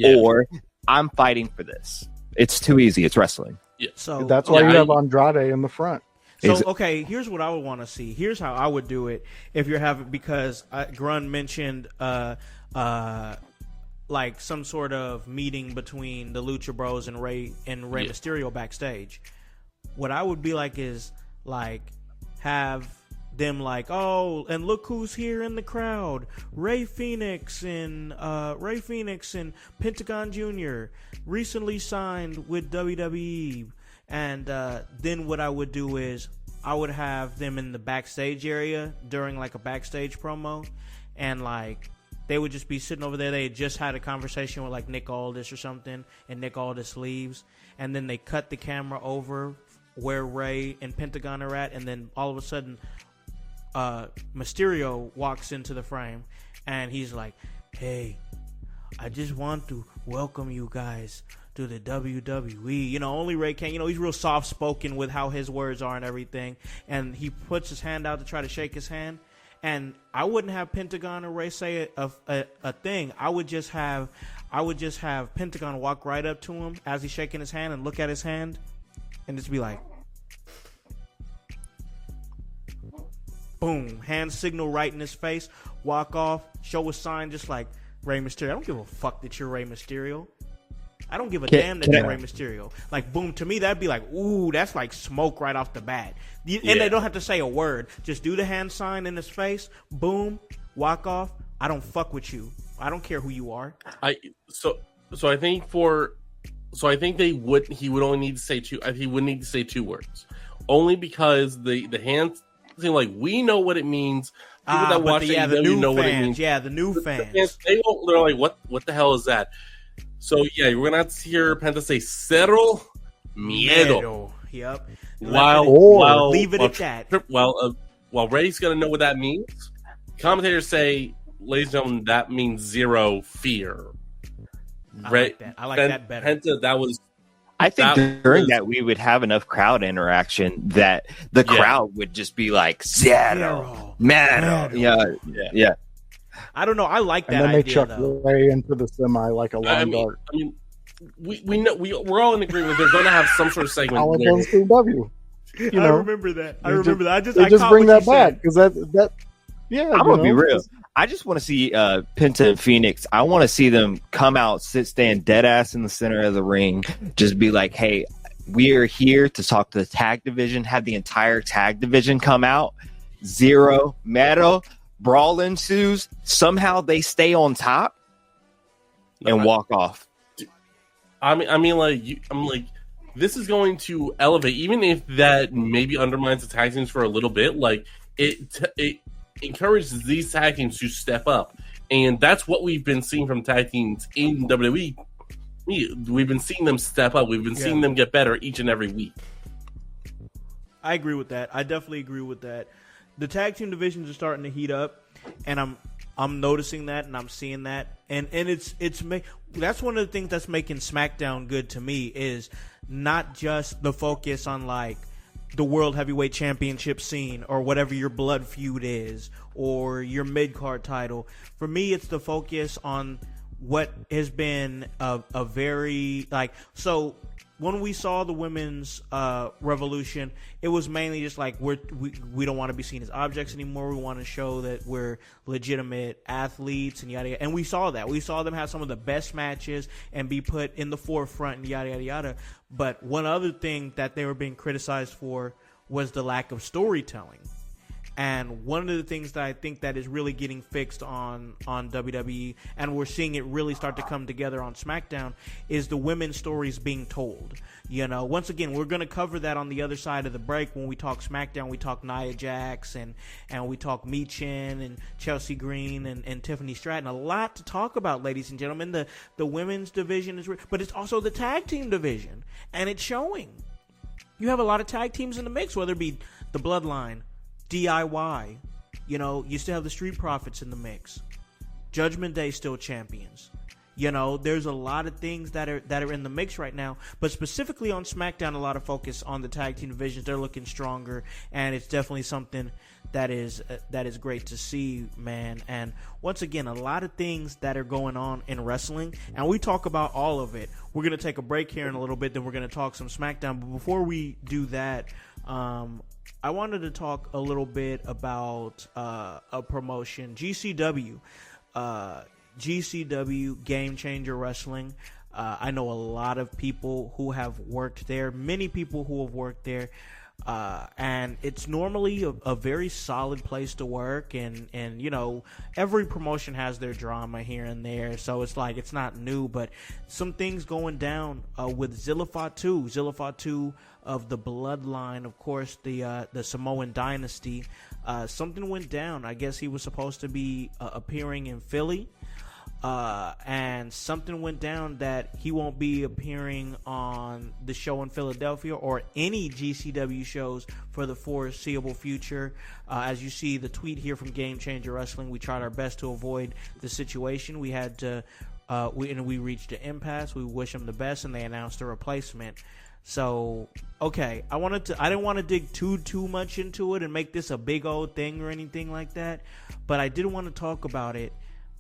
or I'm fighting for this." It's too easy. It's wrestling. Yeah. So that's why you have Andrade in the front. So, okay, here's what I would want to see. Here's how I would do it if you're having, because Grun mentioned like some sort of meeting between the Lucha Bros and Rey Mysterio backstage. What I would be like is like have them like, "Oh, and look who's here in the crowd. Rey Fenix and Pentagon Jr. recently signed with WWE." And then what I would do is I would have them in the backstage area during like a backstage promo, and like they would just be sitting over there. They had just had a conversation with like Nick Aldis or something, and Nick Aldis leaves, and then they cut the camera over where Rey and Pentagon are at, and then all of a sudden Mysterio walks into the frame, and he's like, "Hey, I just want to welcome you guys to the WWE. You know, only Ray can. You know, he's real soft spoken with how his words are and everything. And he puts his hand out to try to shake his hand. And I wouldn't have Pentagon or Ray say a thing. I would just have Pentagon walk right up to him as he's shaking his hand and look at his hand, and just be like, boom, hand signal right in his face, walk off, show a sign just like Rey Mysterio. I don't give a fuck that you're Rey Mysterio. I don't give a damn that you're Rey Mysterio. Like, boom, to me, that'd be like, ooh, that's like smoke right off the bat. And they don't have to say a word. Just do the hand sign in his face, boom, walk off. I don't fuck with you. I don't care who you are. So I think he would only need to say two. He would need to say 2 words, only because the hand thing, like, we know what it means. People that watch the new know fans, what it means. Yeah, the new fans. They won't. They're like, what the hell is that? So yeah, we're gonna have to hear Penta say "Cero miedo." Yep. While leave it at that. While Ray's gonna know what that means, commentators say, ladies and gentlemen, that means 0 fear. I like that better. Penta, that was. I think during that we would have enough crowd interaction that the crowd would just be like "Zero, miedo." Yeah. I don't know. I like that and then they idea, chuck though. Ray into the semi like a long dart. I mean, we know we're all in agreement. They're going to have some sort of segment. College CW. I remember that. I just bring that back because that. Yeah, I'm gonna be real. I just want to see Penta and Phoenix. I want to see them come out, stand dead ass in the center of the ring, just be like, "Hey, we are here to talk to the tag division." Have the entire tag division come out. 0 miedo. Brawl ensues. Somehow they stay on top and walk off. I'm like, this is going to elevate, even if that maybe undermines the tag teams for a little bit. Like, it encourages these tag teams to step up, and that's what we've been seeing from tag teams in WWE. We've been seeing them step up. We've been seeing them get better each and every week. I agree with that. I definitely agree with that. The tag team divisions are starting to heat up, and I'm noticing that, and I'm seeing that, and that's one of the things that's making SmackDown good to me is not just the focus on like the World Heavyweight Championship scene or whatever your blood feud is or your mid-card title. For me, it's the focus on what has been a very like so. When we saw the women's revolution, it was mainly just like we don't want to be seen as objects anymore. We want to show that we're legitimate athletes and yada yada. And we saw that. We saw them have some of the best matches and be put in the forefront and yada yada yada. But one other thing that they were being criticized for was the lack of storytelling. And one of the things that I think that is really getting fixed on WWE, and we're seeing it really start to come together on SmackDown, is the women's stories being told. You know, once again, we're going to cover that on the other side of the break. When we talk SmackDown, we talk Nia Jax and we talk Michin and Chelsea Green and Tiffany Stratton. A lot to talk about, ladies and gentlemen. The women's division is, but it's also the tag team division, and it's showing. You have a lot of tag teams in the mix, whether it be the Bloodline, DIY, you know, you still have the Street Profits in the mix. Judgment Day still champions. You know, there's a lot of things that are in the mix right now, but specifically on SmackDown, a lot of focus on the tag team divisions. They're looking stronger, and it's definitely something that is great to see, man. And once again, a lot of things that are going on in wrestling, and we talk about all of it. We're going to take a break here in a little bit, then we're going to talk some SmackDown. But before we do that, I wanted to talk a little bit about a promotion, GCW. GCW, Game Changer Wrestling. I know a lot of people who have worked there, many people who have worked there, and it's normally a very solid place to work, and you know, every promotion has their drama here and there, so it's like it's not new, but some things going down with Zillifah 2 of the Bloodline, of course, the Samoan Dynasty. Something went down. I guess he was supposed to be appearing in Philly. And something went down that he won't be appearing on the show in Philadelphia or any GCW shows for the foreseeable future. As you see the tweet here from Game Changer Wrestling, we tried our best to avoid the situation. We had to we reached an impasse. We wish him the best, and they announced a replacement. So, okay, I didn't want to dig too much into it and make this a big old thing or anything like that, but I did want to talk about it.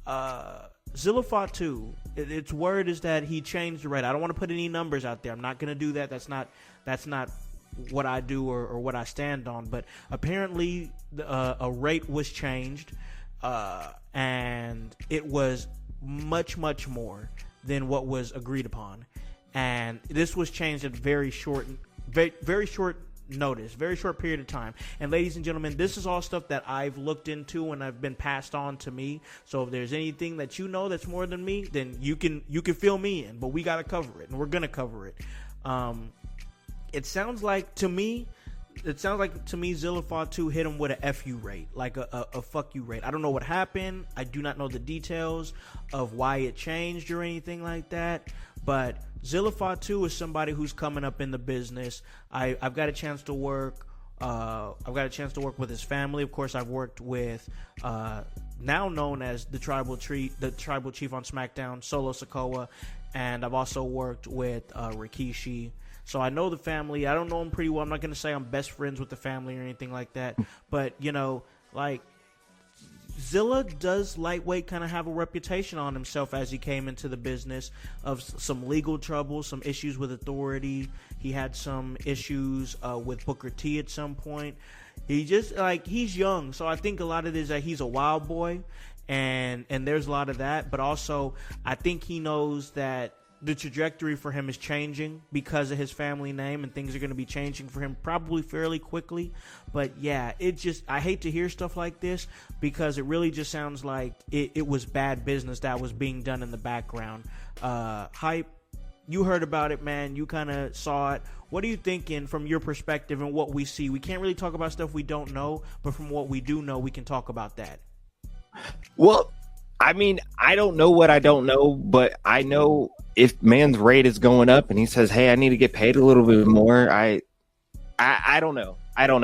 Zilla Fatu, its word is that he changed the rate. I don't want to put any numbers out there. I'm not going to do that. That's not what I do or what I stand on. But apparently, a rate was changed, and it was much more than what was agreed upon. And this was changed at very short notice, very short period of time. And ladies and gentlemen, this is all stuff that I've looked into and I've been passed on to me. So if there's anything that you know that's more than me, then you can fill me in. But we got to cover it, and we're gonna cover it. It sounds like to me, Zilla Fatu hit him with a FU rate, like a fuck you rate. I don't know what happened. I do not know the details of why it changed or anything like that. But Zilla Fatu is somebody who's coming up in the business. I've got a chance to work. I've got a chance to work with his family. Of course, I've worked with now known as the tribal chief on SmackDown, Solo Sikoa, and I've also worked with Rikishi. So I know the family. I don't know him pretty well. I'm not going to say I'm best friends with the family or anything like that. But, Zilla does lightweight kind of have a reputation on himself as he came into the business of some legal trouble, some issues with authority. He had some issues with Booker T at some point. He's young. So I think a lot of it is that he's a wild boy, and there's a lot of that. But also I think he knows that the trajectory for him is changing because of his family name, and things are going to be changing for him probably fairly quickly. But yeah, I hate to hear stuff like this because it really just sounds like it was bad business that was being done in the background. Hype, you heard about it, man. You kind of saw it. What are you thinking from your perspective and what we see? We can't really talk about stuff we don't know, but from what we do know, we can talk about that. Well, I mean, I don't know what I don't know, but I know if man's rate is going up and he says, "Hey, I need to get paid a little bit more," I don't know. And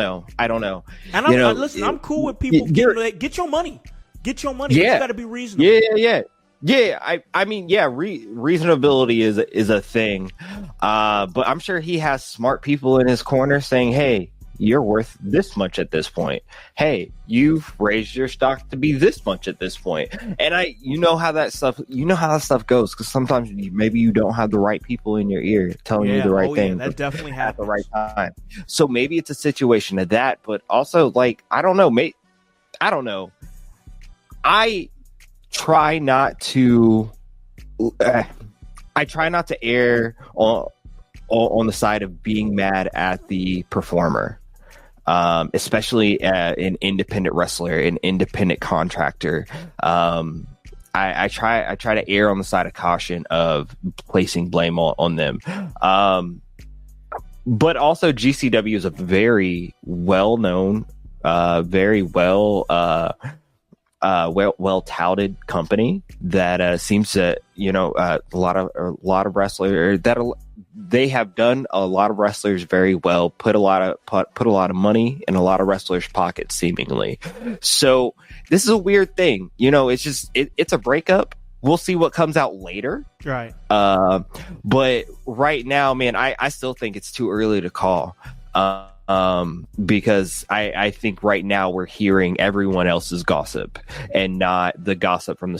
listen, I'm cool with people get your money. Get your money. Yeah. You got to be reasonable. Yeah. I mean, reasonability is a thing. But I'm sure he has smart people in his corner saying, "Hey, you're worth this much at this point. Hey, you've raised your stock to be this much at this point." And you know how that stuff goes, because sometimes maybe you don't have the right people in your ear telling you the right thing. Yeah, that definitely at the happens. right time. So maybe it's a situation of that, but also I don't know, mate. I don't know. I try not to err on the side of being mad at the performer. Especially an independent wrestler, an independent contractor. I try to err on the side of caution of placing blame on them. But also GCW is a very well-known, very well touted company that seems to, a lot of wrestlers they have done a lot of wrestlers very well, put a lot of money in a lot of wrestlers' pockets, seemingly. So this is a weird thing, it's just it's a breakup. We'll see what comes out later, right? But right now, man, I still think it's too early to call. Because I think right now we're hearing everyone else's gossip and not the gossip from the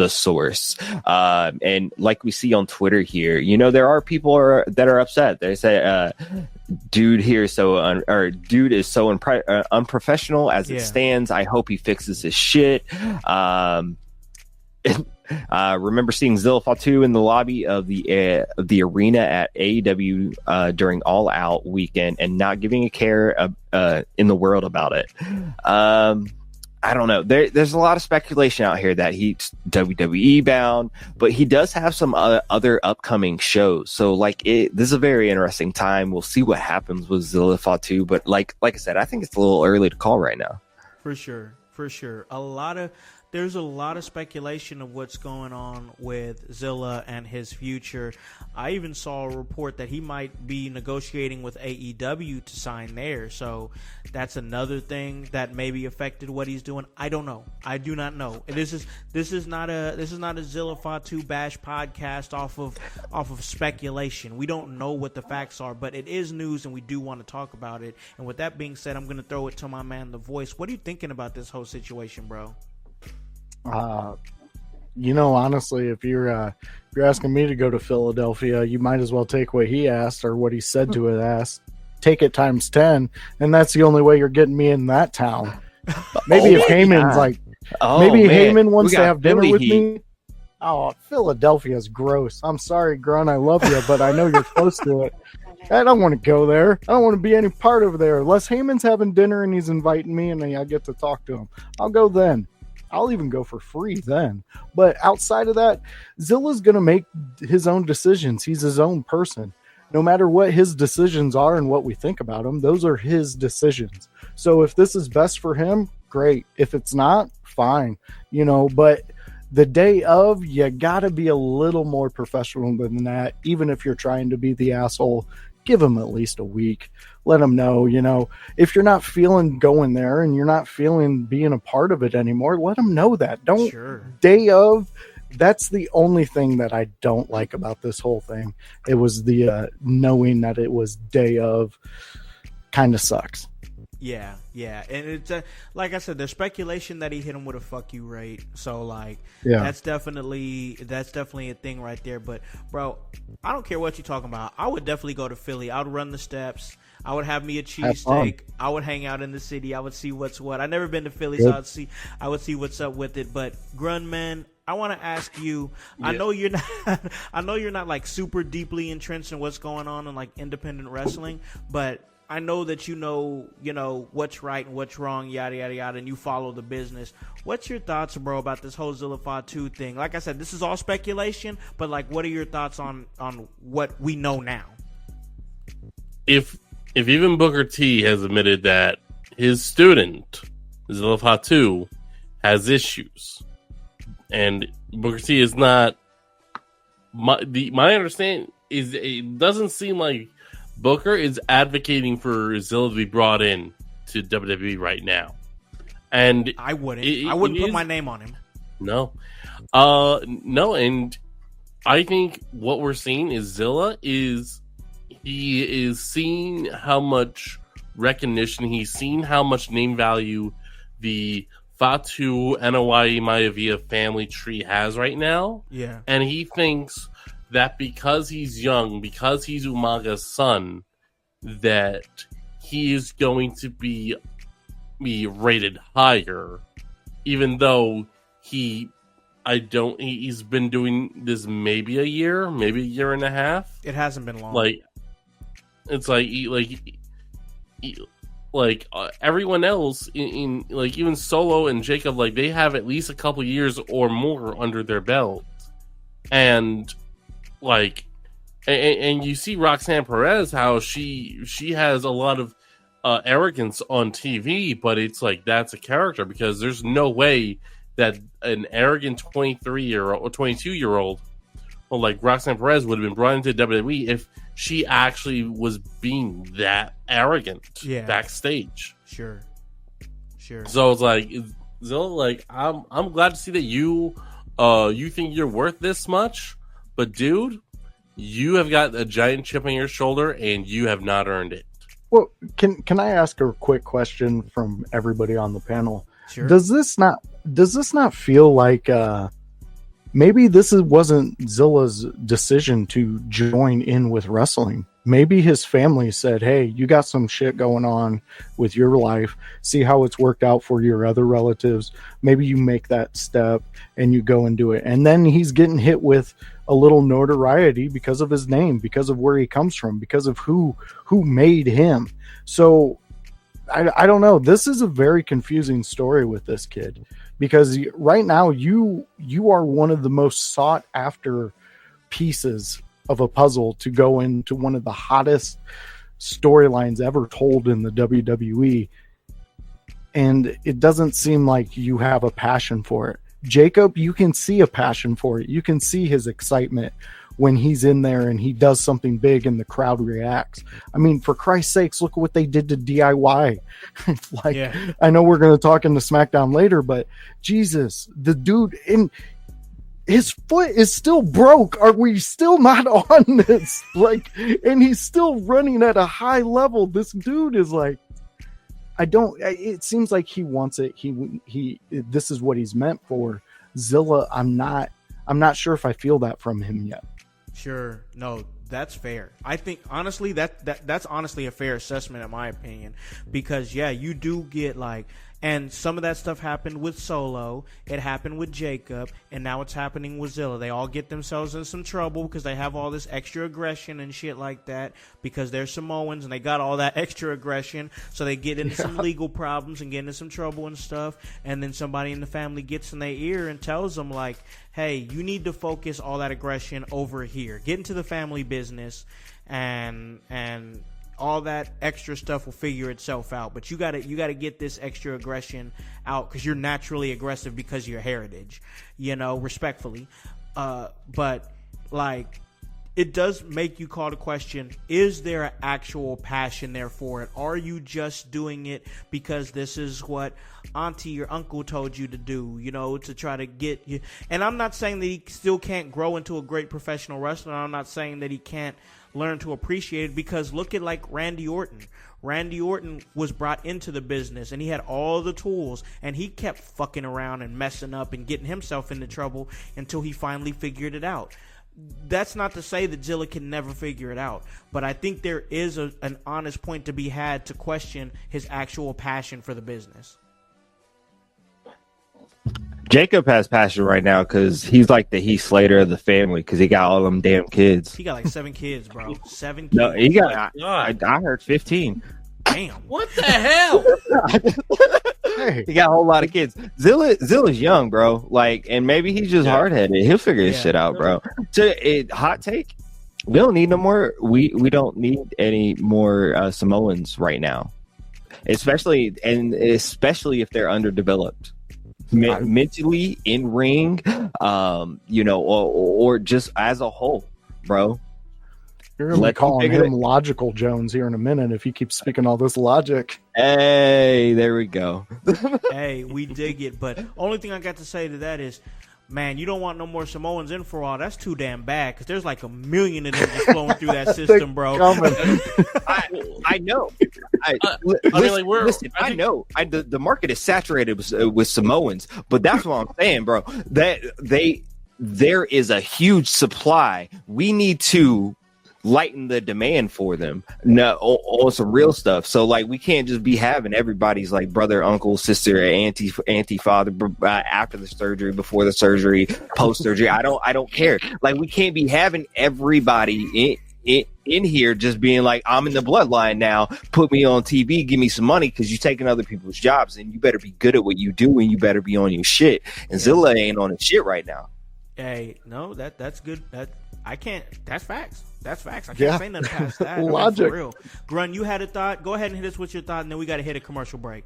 source. And like we see on Twitter here, there are people that are upset. They say, dude is so unprofessional as it stands. I hope he fixes his shit. Remember seeing Zilla Fatu in the lobby of the arena at AEW during All Out weekend and not giving a care in the world about it. I don't know. There's a lot of speculation out here that he's WWE bound, but he does have some other upcoming shows. So this is a very interesting time. We'll see what happens with Zilla Fatu, but like I said, I think it's a little early to call right now. For sure. A lot of there's a lot of speculation of what's going on with Zilla and his future. I even saw a report that he might be negotiating with AEW to sign there. So that's another thing that maybe affected what he's doing. I don't know. I do not know. This is not a Zilla Fatu bash podcast off of speculation. We don't know what the facts are, but it is news and we do want to talk about it. And with that being said, I'm going to throw it to my man, The Voice. What are you thinking about this whole situation, bro? Honestly, if you're asking me to go to Philadelphia, you might as well take what he asked or what he said to his ass. Take it times 10, and that's the only way you're getting me in that town. Maybe if Heyman's Heyman wants to have dinner with me. Oh, Philadelphia's gross. I'm sorry, Grun. I love you, but I know you're close to it. I don't want to go there. I don't want to be any part of there. Unless Heyman's having dinner and he's inviting me and I get to talk to him. I'll go then. I'll even go for free then. But outside of that, Zilla's going to make his own decisions. He's his own person. No matter what his decisions are and what we think about him, those are his decisions. So if this is best for him, great. If it's not, fine. But the day of, you got to be a little more professional than that. Even if you're trying to be the asshole, give him at least a week. Let him know, if you're not feeling going there and you're not feeling being a part of it anymore, let him know that. Don't day of. That's the only thing that I don't like about this whole thing. It was the knowing that it was day of kind of sucks. Yeah. And it's like I said, there's speculation that he hit him with a fuck you rate. So that's definitely a thing right there. But bro, I don't care what you're talking about. I would definitely go to Philly. I would run the steps. I would have me a cheesesteak. I would hang out in the city. I would see what's what. I've never been to Philly, so I would see what's up with it. But Grunman, I want to ask you. Yeah. I know you're not like super deeply entrenched in what's going on in like independent wrestling, but I know that you know what's right and what's wrong, yada yada yada, and you follow the business. What's your thoughts, bro, about this whole Zilla Fatu thing? Like I said, this is all speculation, but like, what are your thoughts on what we know now? If even Booker T has admitted that his student Zilla Fatu has issues, and Booker T is not, my understanding is it doesn't seem like Booker is advocating for Zilla to be brought in to WWE right now, and I wouldn't put my name on him. No, and I think what we're seeing is Zilla he is seeing how much recognition, he's seen how much name value the Fatu Anoa'i Maivia family tree has right now. Yeah, and he thinks that because he's young, because he's Umaga's son, that he is going to be rated higher, even though he's been doing this maybe a year and a half. It hasn't been long. Everyone else in like even Solo and Jacob, like they have at least a couple years or more under their belt, and you see Roxanne Perez, how she has a lot of arrogance on TV, but it's like that's a character, because there's no way that an arrogant 23-year-old or 22-year-old like Roxanne Perez would have been brought into WWE if she actually was being that arrogant backstage. Sure. So it's like, Zilla, like I'm glad to see that you think you're worth this much, but dude, you have got a giant chip on your shoulder and you have not earned it. Well, can I ask a quick question from everybody on the panel? Sure. Does this not feel like maybe this wasn't Zilla's decision to join in with wrestling? Maybe his family said, hey, you got some shit going on with your life. See how it's worked out for your other relatives. Maybe you make that step and you go and do it. And then he's getting hit with a little notoriety because of his name, because of where he comes from, because of who made him. So I don't know. This is a very confusing story with this kid, because right now you are one of the most sought after pieces of a puzzle to go into one of the hottest storylines ever told in the WWE. and it doesn't seem like you have a passion for it. Jacob, you can see a passion for it. You can see his excitement when he's in there and he does something big and the crowd reacts. I mean, for Christ's sakes, look at what they did to DIY. I know we're going to talk into SmackDown later, but Jesus, the dude in his foot is still broke. Are we still not on this? And he's still running at a high level. This dude is it seems like he wants it. This is what he's meant for. Zilla, I'm not sure if I feel that from him yet. Sure. No, that's fair. I think honestly that's honestly a fair assessment in my opinion, because you do get and some of that stuff happened with Solo, it happened with Jacob, and now it's happening with Zilla. They all get themselves in some trouble because they have all this extra aggression and shit like that because they're Samoans and they got all that extra aggression, so they get into some legal problems and get into some trouble and stuff, and then somebody in the family gets in their ear and tells them hey, you need to focus all that aggression over here. Get into the family business and all that extra stuff will figure itself out. But you gotta get this extra aggression out because you're naturally aggressive because of your heritage, respectfully. But it does make you call the question, is there an actual passion there for it? Are you just doing it because this is what auntie or uncle told you to do, to try to get you? And I'm not saying that he still can't grow into a great professional wrestler. I'm not saying that he can't learn to appreciate it, because look at Randy Orton. Randy Orton was brought into the business and he had all the tools and he kept fucking around and messing up and getting himself into trouble until he finally figured it out. That's not to say that Zilla can never figure it out, but I think there is an honest point to be had to question his actual passion for the business. Jacob has passion right now because he's like the Heath Slater of the family because he got all them damn kids. He got 7 kids, bro. 7 kids. No, he got. I heard 15. Damn. What the hell? He got a whole lot of kids. Zilla's young, bro. And maybe he's just hard headed. He'll figure his shit out, bro. So, hot take: we don't need no more. We don't need any more Samoans right now, especially if they're underdeveloped. Mentally, in ring, or just as a whole, bro. You're going to be calling him Logical Jones here in a minute if he keeps speaking all this logic. Hey, there we go. Hey, we dig it. But only thing I got to say to that is, man, you don't want no more Samoans in for all. That's too damn bad because there's 1 million of them just flowing through that system, bro. I know. I know. The market is saturated with Samoans, but that's what I'm saying, bro. That there is a huge supply. We need to lighten the demand for them. No, on some real stuff. So we can't just be having everybody's brother, uncle, sister, auntie, father after the surgery, before the surgery, post surgery. I don't care. We can't be having everybody in here just being I'm in the bloodline now. Put me on TV, give me some money because you're taking other people's jobs, and you better be good at what you do, and you better be on your shit. And Zilla ain't on his shit right now. Hey, no, that's good. I can't. That's facts. That's facts. I can't say nothing past that. Logic. For real. Grun, you had a thought. Go ahead and hit us with your thought, and then we got to hit a commercial break.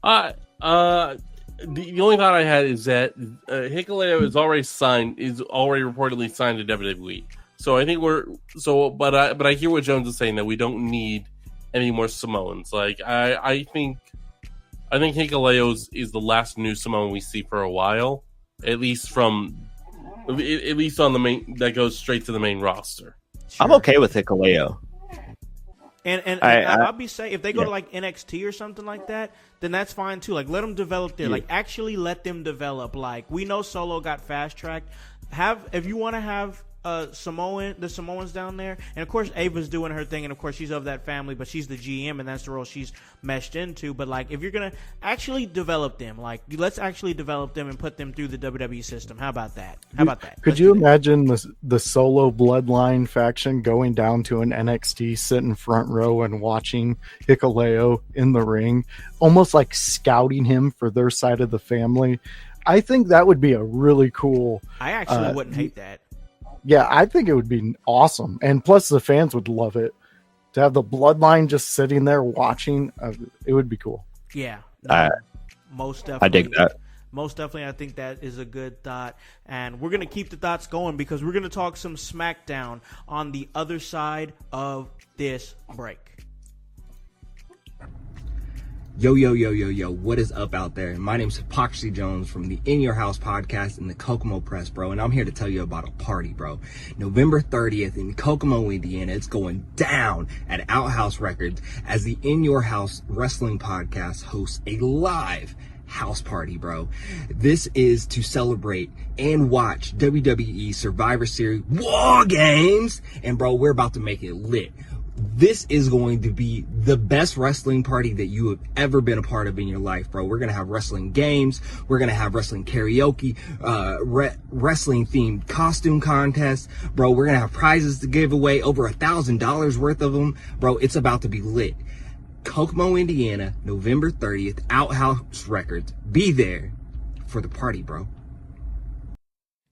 The only thought I had is that Hikuleo is already reportedly signed to WWE. So I think but I hear what Jones is saying, that we don't need any more Samoans. I think Hikuleo is the last new Samoan we see for a while, at least on the main that goes straight to the main roster. Sure. I'm okay with Hikuleo. And I'll be saying if they go to NXT or something like that, then that's fine too. Let them develop there. Actually let them develop. We know Solo got fast tracked. If you want to have the Samoans down there, and of course Ava's doing her thing, and of course she's of that family, but she's the GM and that's the role she's meshed into. But if you're gonna actually develop them, let's actually develop them and put them through the WWE system. How about that? Could you imagine the Solo bloodline faction going down to an NXT, sitting front row and watching Hikuleo in the ring, almost scouting him for their side of the family? I think that would be a really cool. I actually wouldn't hate that. Yeah, I think it would be awesome. And plus the fans would love it. To have the bloodline just sitting there watching, it would be cool. Yeah, Most definitely. I dig that. Most definitely, I think that is a good thought. And we're going to keep the thoughts going because we're going to talk some SmackDown on the other side of this break. Yo, yo, yo, yo, yo, what is up out there? My name's Hypocrisy Jones from the In Your House podcast and the Kokomo Press, bro. And I'm here to tell you about a party, bro. November 30th in Kokomo, Indiana. It's going down at Outhouse Records as the In Your House Wrestling podcast hosts a live house party, bro. This is to celebrate and watch WWE Survivor Series War Games. And, bro, we're about to make it lit. This is going to be the best wrestling party that you have ever been a part of in your life, bro. We're going to have wrestling games. We're going to have wrestling karaoke, wrestling themed costume contests. Bro, we're going to have prizes to give away, over $1,000 worth of them. Bro, it's about to be lit. Kokomo, Indiana, November 30th, Outhouse Records. Be there for the party, bro.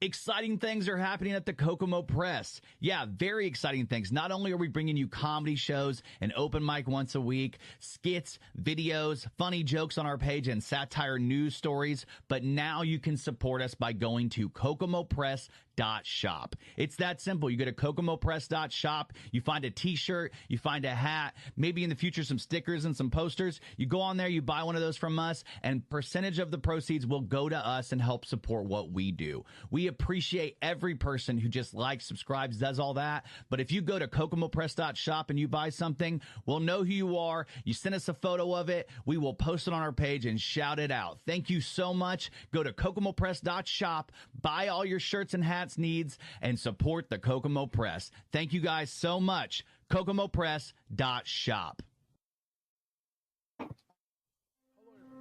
Exciting things are happening at the Kokomo Press. Yeah, very exciting things. Not only are we bringing you comedy shows, an open mic once a week, skits, videos, funny jokes on our page, and satire news stories, but now you can support us by going to kokomopress.shop. It's that simple. You go to kokomopress.shop, you find a t-shirt, you find a hat, maybe in the future some stickers and some posters. You go on there, you buy one of those from us, and percentage of the proceeds will go to us and help support what we do. We appreciate every person who just likes, subscribes, does all that. But if you go to kokomopress.shop and you buy something, we'll know who you are. You send us a photo of it. We will post it on our page and shout it out. Thank you so much. Go to kokomopress.shop, buy all your shirts and hats needs, and support the Kokomo Press. Thank you guys so much. kokomopress.shop.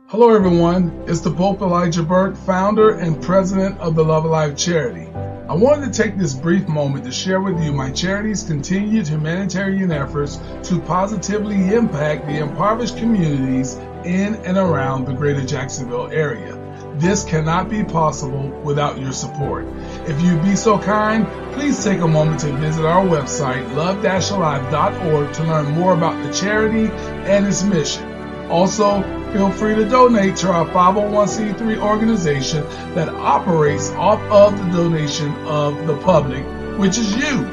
Hello everyone, it's the Pope Elijah Burke, founder and president of the Love Alive charity. I wanted to take this brief moment to share with you my charity's continued humanitarian efforts to positively impact the impoverished communities in and around the greater Jacksonville area. This cannot be possible without your support. If you'd be so kind, please take a moment to visit our website, love-alive.org, to learn more about the charity and its mission. Also, feel free to donate to our 501c3 organization that operates off of the donation of the public, which is you.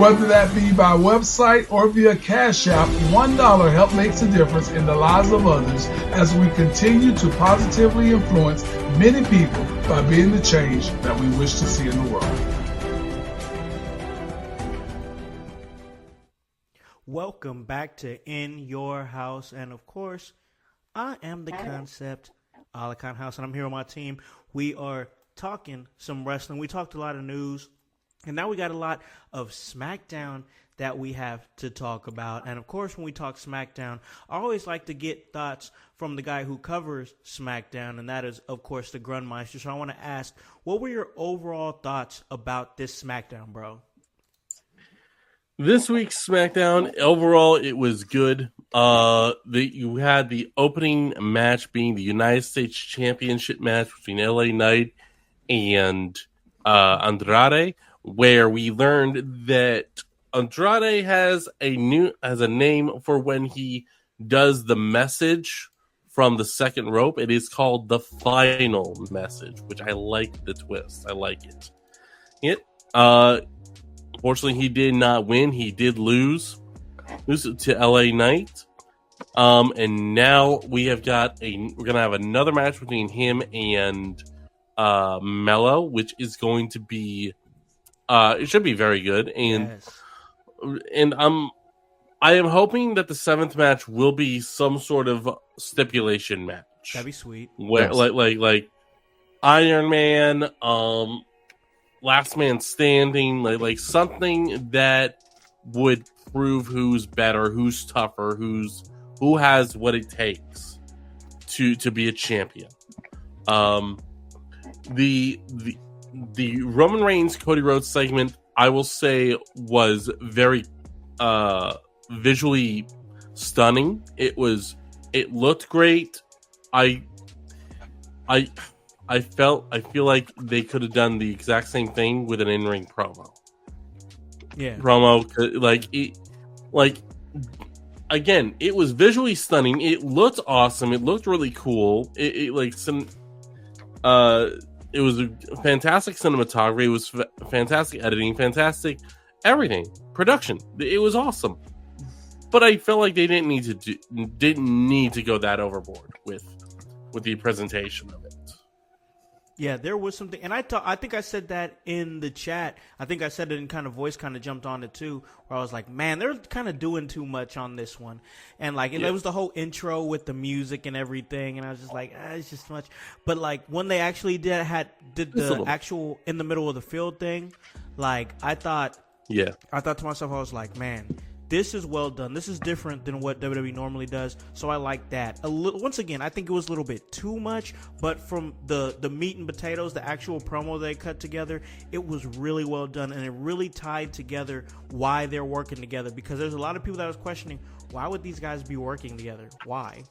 Whether that be by website or via Cash App, $1 help makes a difference in the lives of others as we continue to positively influence many people by being the change that we wish to see in the world. Welcome back to In Your House. And of course, I am the concept, Alakan House, and I'm here on my team. We are talking some wrestling. We talked a lot of news, and now we got a lot of SmackDown that we have to talk about. And of course, when we talk SmackDown, I always like to get thoughts from the guy who covers SmackDown, and that is, of course, the Grunmeister. So I want to ask, what were your overall thoughts about this SmackDown, bro? This week's SmackDown, overall, it was good. You had the opening match being the United States Championship match between LA Knight and Andrade, where we learned that Andrade has a name for when he does the message from the second rope. It is called the final message, which I like the twist. I like it. Fortunately, he did not win. He did lose to LA Knight. And now we're gonna have another match between him and Mello, which is going to be it should be very good. And I am hoping that the seventh match will be some sort of stipulation match. That'd be sweet. Where like Iron Man, Last Man Standing, like something that would prove who's better, who's tougher, who has what it takes to be a champion. The Roman Reigns Cody Rhodes segment, I will say, was very visually stunning. It looked great. I feel like they could have done the exact same thing with an in-ring promo. Yeah. again, it was visually stunning. It looked awesome. It looked really cool. It was a fantastic cinematography. It was fantastic editing, fantastic everything, production. It was awesome. But I felt like they didn't need to go that overboard with the presentation of it. Yeah, there was something, and I think I said that in the chat. I think I said it in kind of voice, kind of jumped on it too, where I was like, man, they're kind of doing too much on this one. And like, it was the whole intro with the music and everything, and I was just like, it's just too much. But like, when they actually did the actual in the middle of the field thing, like, I thought to myself, I was like, man, this is well done. This is different than what WWE normally does, so I like that. Once again, I think it was a little bit too much, but from the meat and potatoes, the actual promo they cut together, it was really well done, and it really tied together why they're working together, because there's a lot of people that was questioning, why would these guys be working together? Why?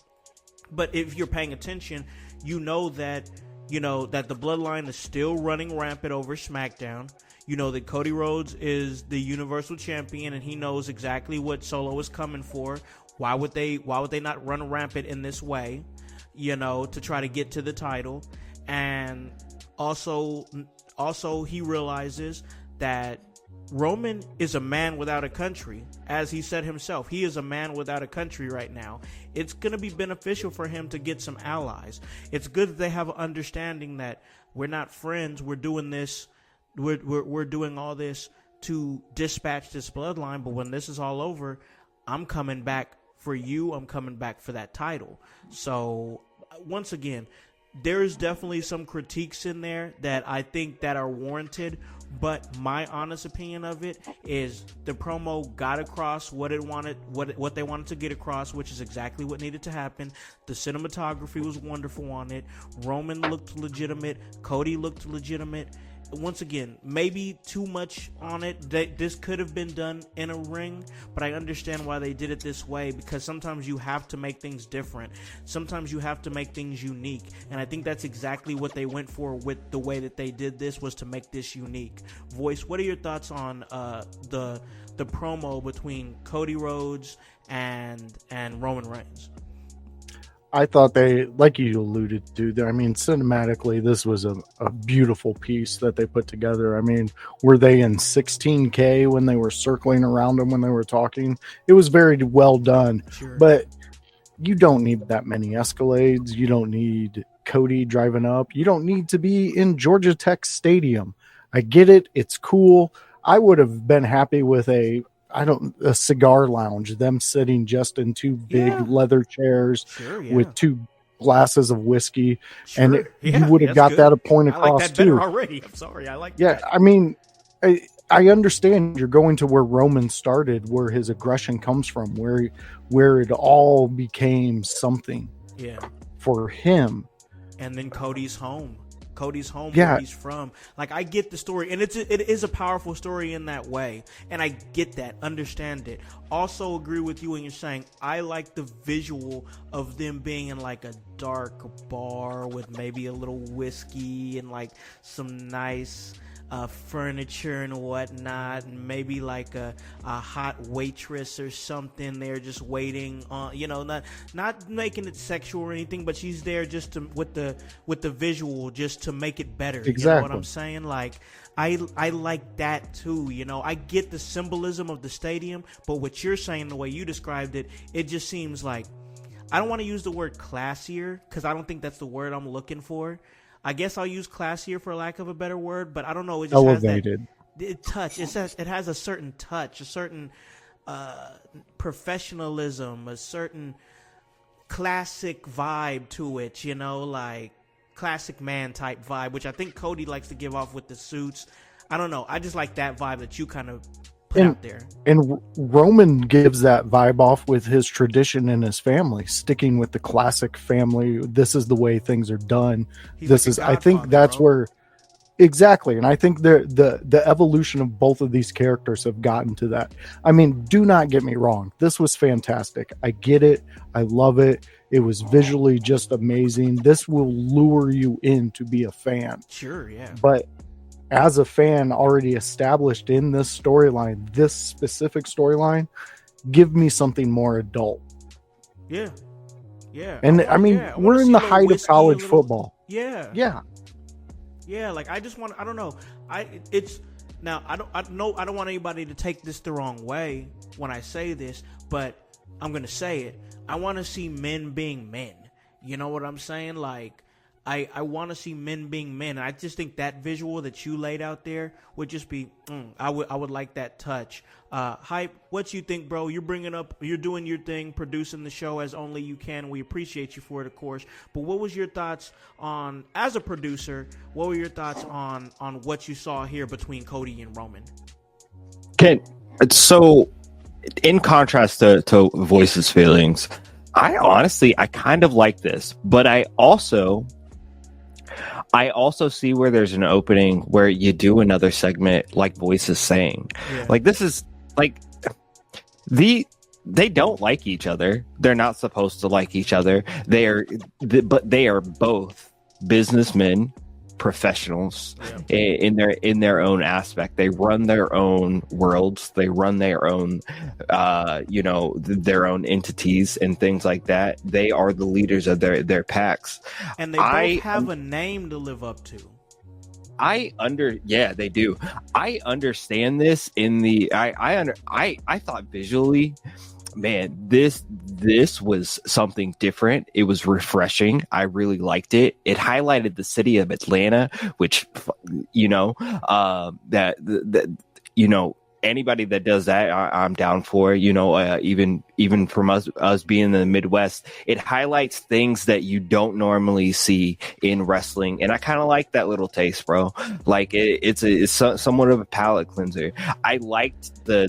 But if you're paying attention, you know that the bloodline is still running rampant over SmackDown. You know that Cody Rhodes is the Universal Champion, and he knows exactly what Solo is coming for. Why would they not run rampant in this way, to try to get to the title? And also he realizes that Roman is a man without a country. As he said himself, he is a man without a country right now. It's going to be beneficial for him to get some allies. It's good that they have an understanding that we're not friends. We're doing this. We're doing all this to dispatch this bloodline, but when this is all over, I'm coming back for you. I'm coming back for that title. So once again, there's definitely some critiques in there that I think that are warranted, but my honest opinion of it is the promo got across what it wanted, what they wanted to get across, which is exactly what needed to happen. The cinematography was wonderful on it. Roman looked legitimate. Cody looked legitimate. Once again, maybe too much on it. This could have been done in a ring, but I understand why they did it this way, because sometimes you have to make things different. Sometimes you have to make things unique, and I think that's exactly what they went for with the way that they did this, was to make this unique. Voice, what are your thoughts on the promo between Cody Rhodes and Roman Reigns? I thought they, like you alluded to, cinematically, this was a beautiful piece that they put together. I mean, were they in 16K when they were circling around them when they were talking? It was very well done. Sure. But you don't need that many Escalades. You don't need Cody driving up. You don't need to be in Georgia Tech Stadium. I get it. It's cool. I would have been happy with a cigar lounge, them sitting just in two big leather chairs with two glasses of whiskey, and you would have got that a point across. I like that better already. I'm sorry, I like that. I mean, I understand you're going to where Roman started, where his aggression comes from, where it all became something for him, and then Cody's home where he's from. Like, I get the story, and it is a powerful story in that way, and I get that, understand it. Also agree with you when you're saying I like the visual of them being in like a dark bar with maybe a little whiskey and like some nice furniture and whatnot, and maybe like a hot waitress or something there just waiting on, not making it sexual or anything, but she's there just to with the visual, just to make it better. Exactly. You know what I'm saying? Like, I like that too. I get the symbolism of the stadium, but what you're saying, the way you described it, it just seems like, I don't want to use the word classier, because I don't think that's the word I'm looking for. I guess I'll use classier for lack of a better word, but I don't know. It just elevated. Has that touch. It has a certain touch, a certain professionalism, a certain classic vibe to it, like classic man type vibe, which I think Cody likes to give off with the suits. I don't know. I just like that vibe that you kind of put out there. And Roman gives that vibe off with his tradition and his family, sticking with the classic family. This is the way things are done. I think that's where exactly. And I think the evolution of both of these characters have gotten to that. I mean, do not get me wrong. This was fantastic. I get it. I love it. It was visually just amazing. This will lure you in to be a fan. Sure, yeah. But as a fan already established in this storyline, this specific storyline, Give me something more adult. Yeah. Yeah. And I mean, wanna we're see in the a little height of whiskey, college a little- football. Yeah. Yeah. Yeah, like I don't know. I don't want anybody to take this the wrong way when I say this, but I'm going to say it. I want to see men being men. You know what I'm saying? Like I want to see men being men. And I just think that visual that you laid out there would just be I would like that touch. Hype, what you think, bro? You're doing your thing, producing the show as only you can. We appreciate you for it, of course. But what was your thoughts on, as a producer, what were your thoughts on what you saw here between Cody and Roman? So in contrast to Voice's feelings, I kind of like this, but I also see where there's an opening where you do another segment like Voice is saying. Yeah. Like this is like they don't like each other. They're not supposed to like each other. But they are both businessmen, professionals in their own aspect. They run their own worlds. They run their own their own entities and things like that. They are the leaders of their packs, and they both have a name to live up to. They do. I understand this I thought visually, man, this was something different. It was refreshing. I really liked it. It highlighted the city of Atlanta, which, anybody that does that, I'm down for. Even from us being in the Midwest, it highlights things that you don't normally see in wrestling, and I kind of like that little taste, bro. Like it's somewhat of a palate cleanser. I liked the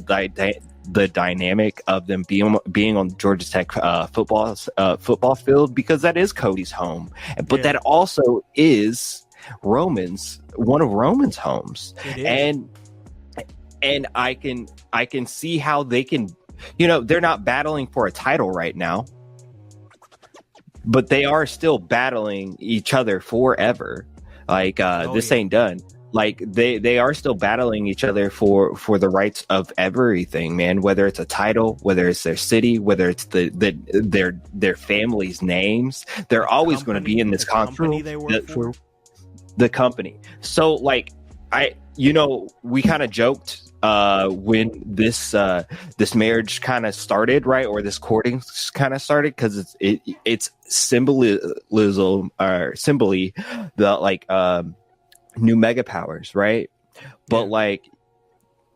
dynamic of them being on Georgia Tech football field, because that is Cody's home, but that also is one of Roman's homes, and I can see how they can, they're not battling for a title right now, but they are still battling each other forever. Like this ain't done. Like they are still battling each other for the rights of everything, man. Whether it's a title, whether it's their city, whether it's their family's names, they're always going to be in this conflict. The company. So like we kind of joked when this marriage kind of started, right, or this courting kind of started, because it's symbolism or symboly the new mega powers, right? But like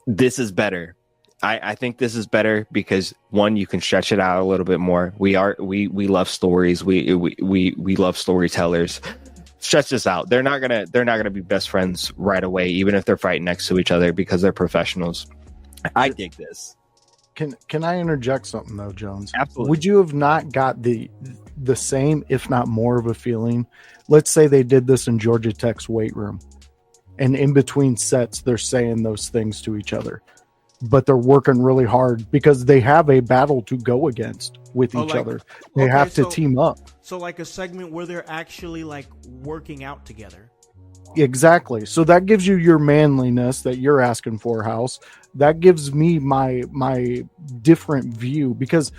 this is better. I think this is better because, one, you can stretch it out a little bit more. We love stories. We love storytellers. Stretch this out. They're not gonna be best friends right away, even if they're fighting next to each other, because they're professionals. I dig this. Can I interject something though, Jones? Absolutely. Would you have not got the same, if not more of a feeling? Let's say they did this in Georgia Tech's weight room, and in between sets they're saying those things to each other, but they're working really hard because they have a battle to go against with each other. They have to team up. So like a segment where they're actually like working out together. Exactly. So that gives you your manliness that you're asking for, House. That gives me my different view, because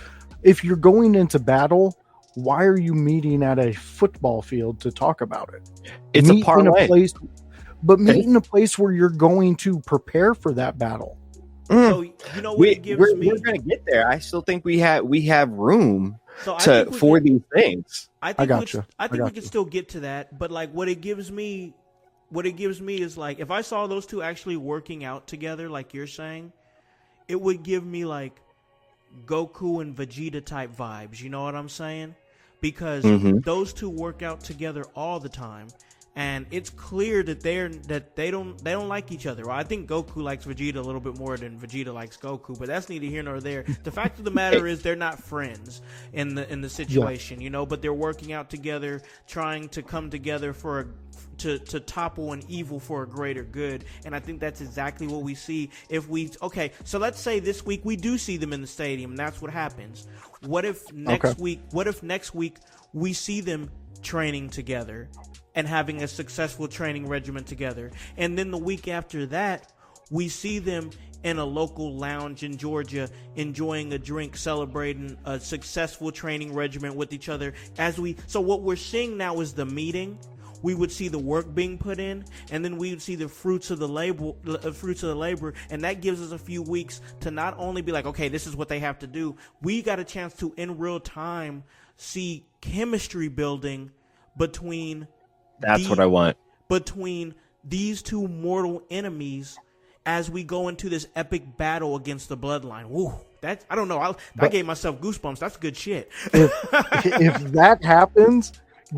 if you're going into battle, why are you meeting at a football field to talk about it? It's a parlay. Meet in a place where you're going to prepare for that battle. So you know what we're going to get there. I still think we have room for these things. I think we can still get to that, but like what it gives me is like, if I saw those two actually working out together, like you're saying, it would give me like Goku and Vegeta type vibes. You know what I'm saying? Because those two work out together all the time, and it's clear that they don't like each other. Well, I think Goku likes Vegeta a little bit more than Vegeta likes Goku, but that's neither here nor there. The fact of the matter is they're not friends in the situation, but they're working out together, trying to come together to topple an evil for a greater good. And I think that's exactly what we see. So let's say this week we do see them in the stadium, and that's what happens. What if next week we see them training together and having a successful training regimen together, and then the week after that we see them in a local lounge in Georgia, enjoying a drink, celebrating a successful training regimen with each other. So what we're seeing now is the meeting. We would see the work being put in, and then we would see the fruits of the labor, and that gives us a few weeks to not only be like, okay, this is what they have to do. We got a chance to, in real time, see chemistry building between what I want. Between these two mortal enemies as we go into this epic battle against the Bloodline. Woo, I don't know. I gave myself goosebumps. That's good shit. If that happens,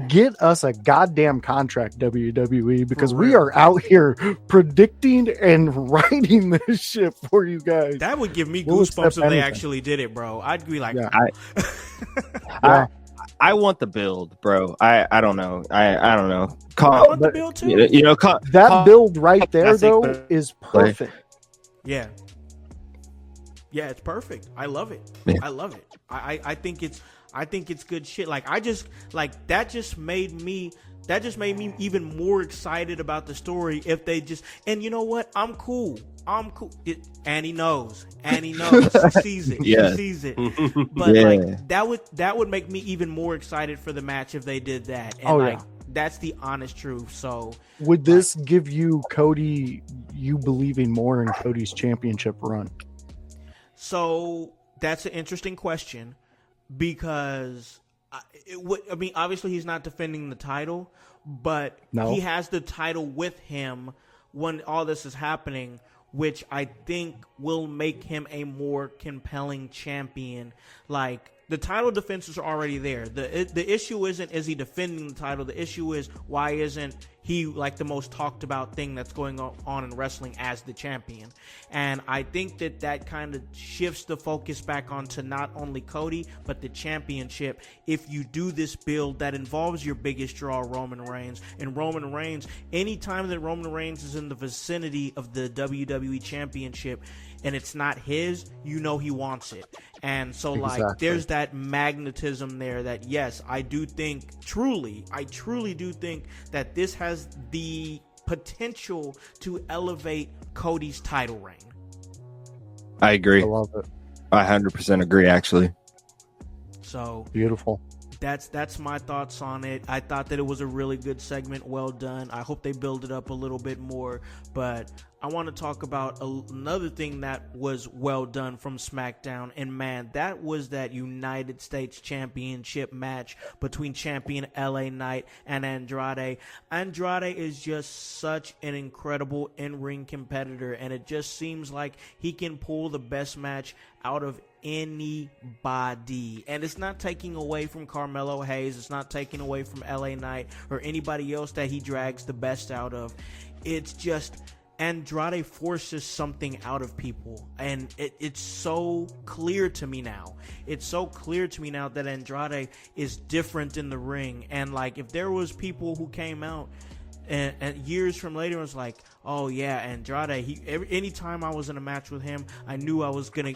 get us a goddamn contract, WWE, because we are out here predicting and writing this shit for you guys. That would give me goosebumps if they actually did it, bro. I'd be like, I want the build, bro. I don't know. I don't know. I want the build too. That build right there, though, is perfect. Yeah. Yeah, it's perfect. I love it. Yeah. I love it. I think it's good shit. That just made me even more excited about the story if they just, and you know what? I'm cool. Annie knows. She sees it. Yeah. She sees it. But that would make me even more excited for the match if they did that. And that's the honest truth. So would this give you you believing more in Cody's championship run? So that's an interesting question, because obviously he's not defending the title, but he has the title with him when all this is happening, which I think will make him a more compelling champion. Like, the title defenses are already there. The issue isn't, is he defending the title? The issue is, why isn't he like the most talked about thing that's going on in wrestling as the champion? And I think that kind of shifts the focus back onto not only Cody, but the championship. If you do this build that involves your biggest draw, Roman Reigns, and Roman Reigns, anytime that Roman Reigns is in the vicinity of the WWE championship and it's not his, you know he wants it. And so there's that magnetism there that, yes, I truly do think that this has the potential to elevate Cody's title reign. I agree. I love it. I 100% agree, actually. So beautiful. That's my thoughts on it. I thought that it was a really good segment. Well done. I hope they build it up a little bit more. But I want to talk about another thing that was well done from SmackDown. And man, that was that United States Championship match between champion LA Knight and Andrade. Andrade is just such an incredible in-ring competitor, and it just seems like he can pull the best match out of anybody. And it's not taking away from Carmelo Hayes, it's not taking away from LA Knight or anybody else that he drags the best out of. It's just Andrade forces something out of people, and it's so clear to me now. It's so clear to me now that Andrade is different in the ring. And like, if there was people who came out and years from later was like, oh yeah, Andrade, anytime I was in a match with him, I knew I was gonna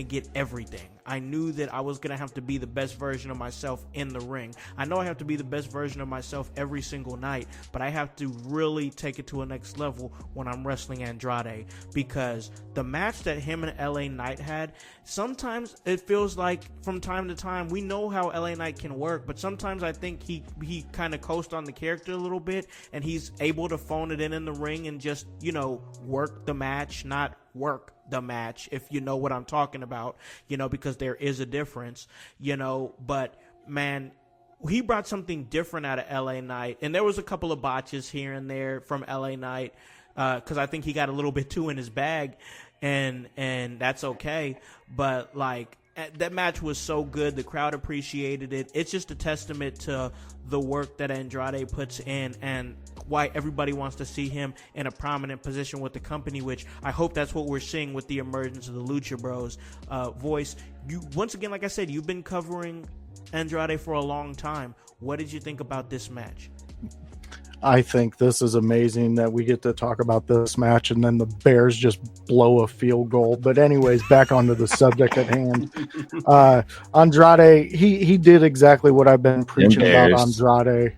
get everything. I knew that I was gonna have to be the best version of myself in the ring. I know I have to be the best version of myself every single night, but I have to really take it to a next level when I'm wrestling Andrade, because the match that him and LA Knight had, sometimes it feels like from time to time, we know how LA Knight can work, but sometimes I think he kind of coasts on the character a little bit, and he's able to phone it in the ring and just, work the match, not work the match, if you know what I'm talking about, because there is a difference, but man, he brought something different out of LA Knight, and there was a couple of botches here and there from LA Knight, because I think he got a little bit too in his bag, and that's okay, but like, that match was so good. The crowd appreciated it. It's just a testament to the work that Andrade puts in and why everybody wants to see him in a prominent position with the company, which I hope that's what we're seeing with the emergence of the Lucha Bros. Voice, once again, like I said, you've been covering Andrade for a long time. What did you think about this match? I think this is amazing that we get to talk about this match and then the Bears just blow a field goal. But anyways, back onto the subject at hand. Andrade, he did exactly what I've been preaching about Andrade.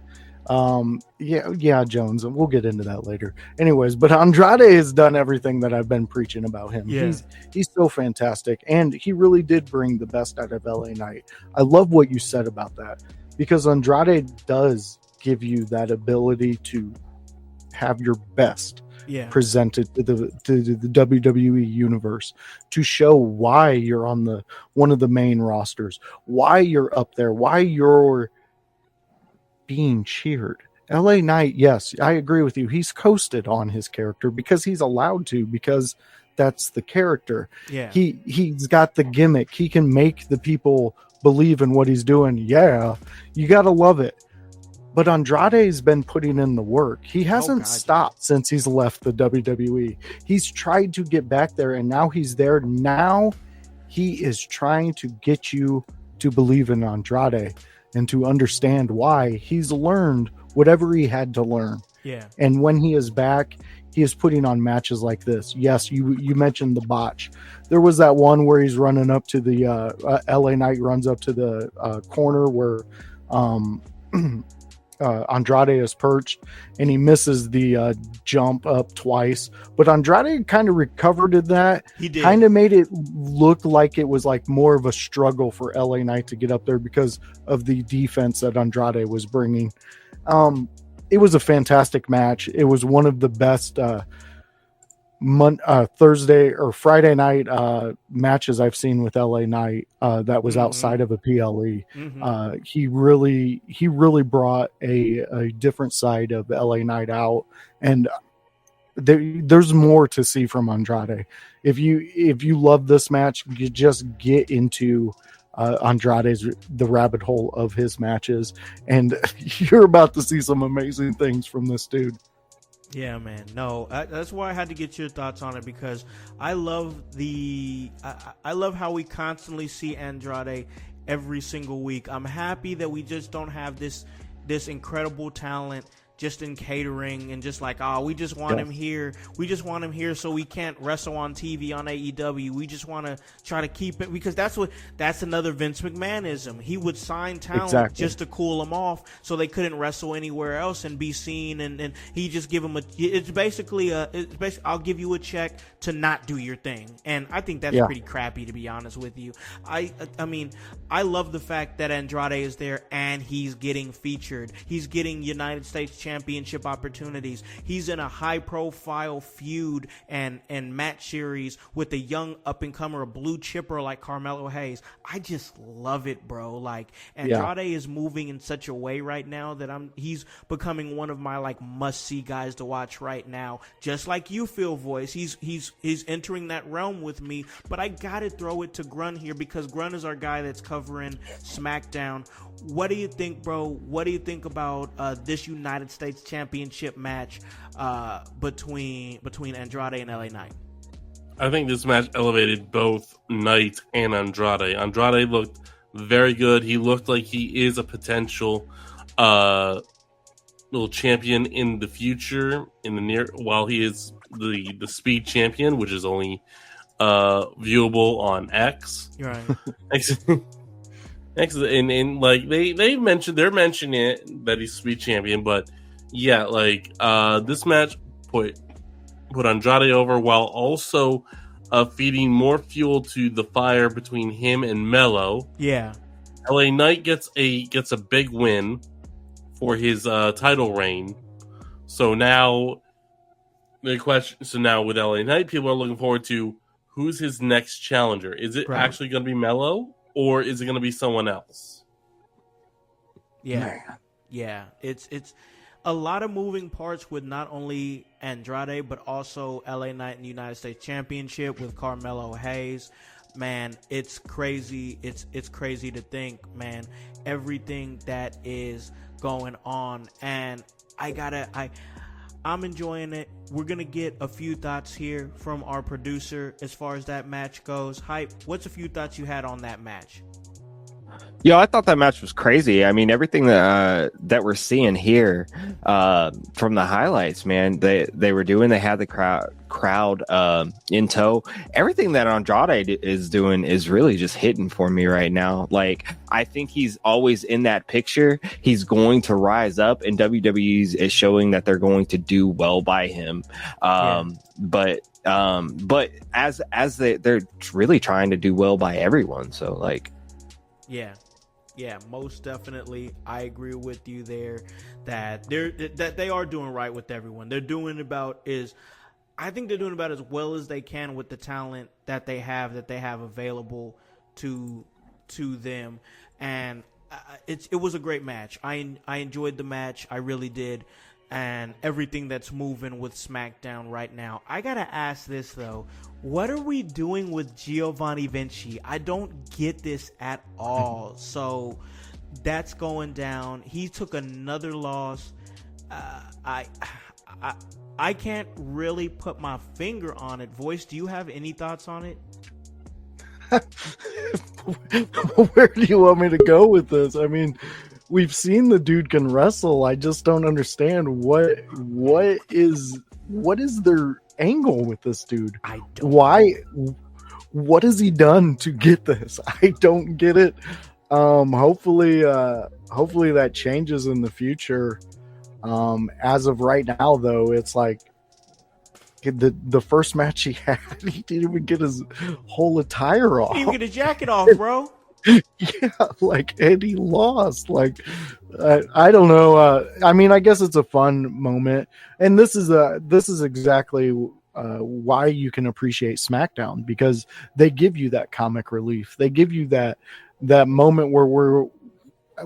Yeah, Jones, and we'll get into that later. Anyways, but Andrade has done everything that I've been preaching about him. Yeah. He's so fantastic, and he really did bring the best out of LA Knight. I love what you said about that, because Andrade does give you that ability to have your best presented to the WWE universe, to show why you're on one of the main rosters, why you're up there, why you're being cheered. LA Knight, yes, I agree with you. He's coasted on his character because he's allowed to, because that's the character. Yeah. He's got the gimmick. He can make the people believe in what he's doing. Yeah, you got to love it. But Andrade's been putting in the work. He hasn't stopped since he's left the WWE. He's tried to get back there, and now he's there. Now he is trying to get you to believe in Andrade and to understand why. He's learned whatever he had to learn. Yeah. And when he is back, he is putting on matches like this. Yes, you mentioned the botch. There was that one where he's running up to the LA Knight runs up to the corner where Andrade is perched, and he misses the jump up twice. But Andrade kind of recovered that. He did. Kind of made it look like it was like more of a struggle for LA Knight to get up there because of the defense that Andrade was bringing. It was a fantastic match. It was one of the best Thursday or Friday night matches I've seen with LA Knight that was outside of a PLE. He really brought a different side of LA Knight out, and there's more to see from Andrade. If you love this match, you just get into Andrade's the rabbit hole of his matches, and you're about to see some amazing things from this dude. Yeah, man. No, that's why I had to get your thoughts on it, because I love I love how we constantly see Andrade every single week. I'm happy that we just don't have this incredible talent just in catering and just like, oh, we just want him here. We just want him here so we can't wrestle on TV on AEW. We just want to try to keep it, because that's another Vince McMahonism. He would sign talent just to cool them off so they couldn't wrestle anywhere else and be seen, and he just give them it's basically I'll give you a check to not do your thing. And I think that's pretty crappy, to be honest with you. I mean, I love the fact that Andrade is there and he's getting featured. He's getting United States Championship opportunities. He's in a high profile feud and match series with a young up and comer, a blue chipper like Carmelo Hayes. I just love it, bro. Like, Andrade is moving in such a way right now that he's becoming one of my like must see guys to watch right now. Just like you feel, Voice. He's entering that realm with me, but I gotta throw it to Grun here, because Grun is our guy that's covering SmackDown. What do you think, bro? What do you think about this United States Championship match between Andrade and LA Knight? I think this match elevated both Knight and Andrade. Andrade looked very good. He looked like he is a potential little champion in the future, in the near, while he is the speed champion, which is only viewable on X. Right. And like they're mentioning it that he's speed champion, but yeah, like this match put Andrade over, while also feeding more fuel to the fire between him and Mello. Yeah. LA Knight gets a big win for his title reign. So now with LA Knight, people are looking forward to who's his next challenger. Is it actually going to be Mello, or is it going to be someone else? Yeah. Man. Yeah. It's a lot of moving parts with not only Andrade, but also LA Knight in the United States Championship with Carmelo Hayes. Man, it's crazy. It's crazy to think, man, everything that is going on. And I'm enjoying it. We're going to get a few thoughts here from our producer as far as that match goes. Hype, what's a few thoughts you had on that match? Yo, I thought that match was crazy. I mean, everything that we're seeing here from the highlights, man, they were doing. They had the crowd in tow. Everything that Andrade is doing is really just hitting for me right now. Like, I think he's always in that picture. He's going to rise up, and WWE is showing that they're going to do well by him. But as they're really trying to do well by everyone. So like, Yeah, most definitely. I agree with you there that they are doing right with everyone. I think they're doing about as well as they can with the talent that they have available to them. And it was a great match. I enjoyed the match. I really did. And everything that's moving with SmackDown right now. I gotta ask this though. What are we doing with Giovanni Vinci? I don't get this at all. So that's going down. He took another loss. I can't really put my finger on it. Voice, do you have any thoughts on it? Where do you want me to go with this? I mean, we've seen the dude can wrestle. I just don't understand what is their angle with this dude. I don't. Why? What has he done to get this? I don't get it. Hopefully that changes in the future. As of right now, though, it's like the first match he had, he didn't even get his whole attire off. He didn't even get his jacket off, bro. Yeah, like, and he lost. Like, I don't know. I mean, I guess it's a fun moment, and this is exactly why you can appreciate SmackDown, because they give you that comic relief. They give you that moment where we're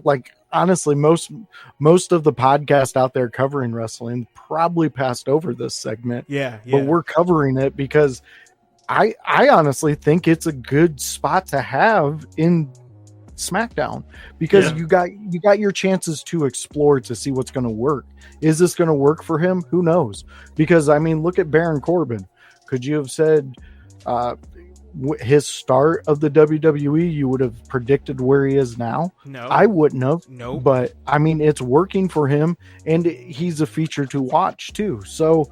like, honestly, most of the podcast out there covering wrestling probably passed over this segment. Yeah. But we're covering it because I honestly think it's a good spot to have in SmackDown, because you got your chances to explore to see what's going to work. Is this going to work for him? Who knows? Because I mean, look at Baron Corbin. Could you have said his start of the WWE, you would have predicted where he is now? No, I wouldn't have. No, but I mean, it's working for him, and he's a feature to watch too. So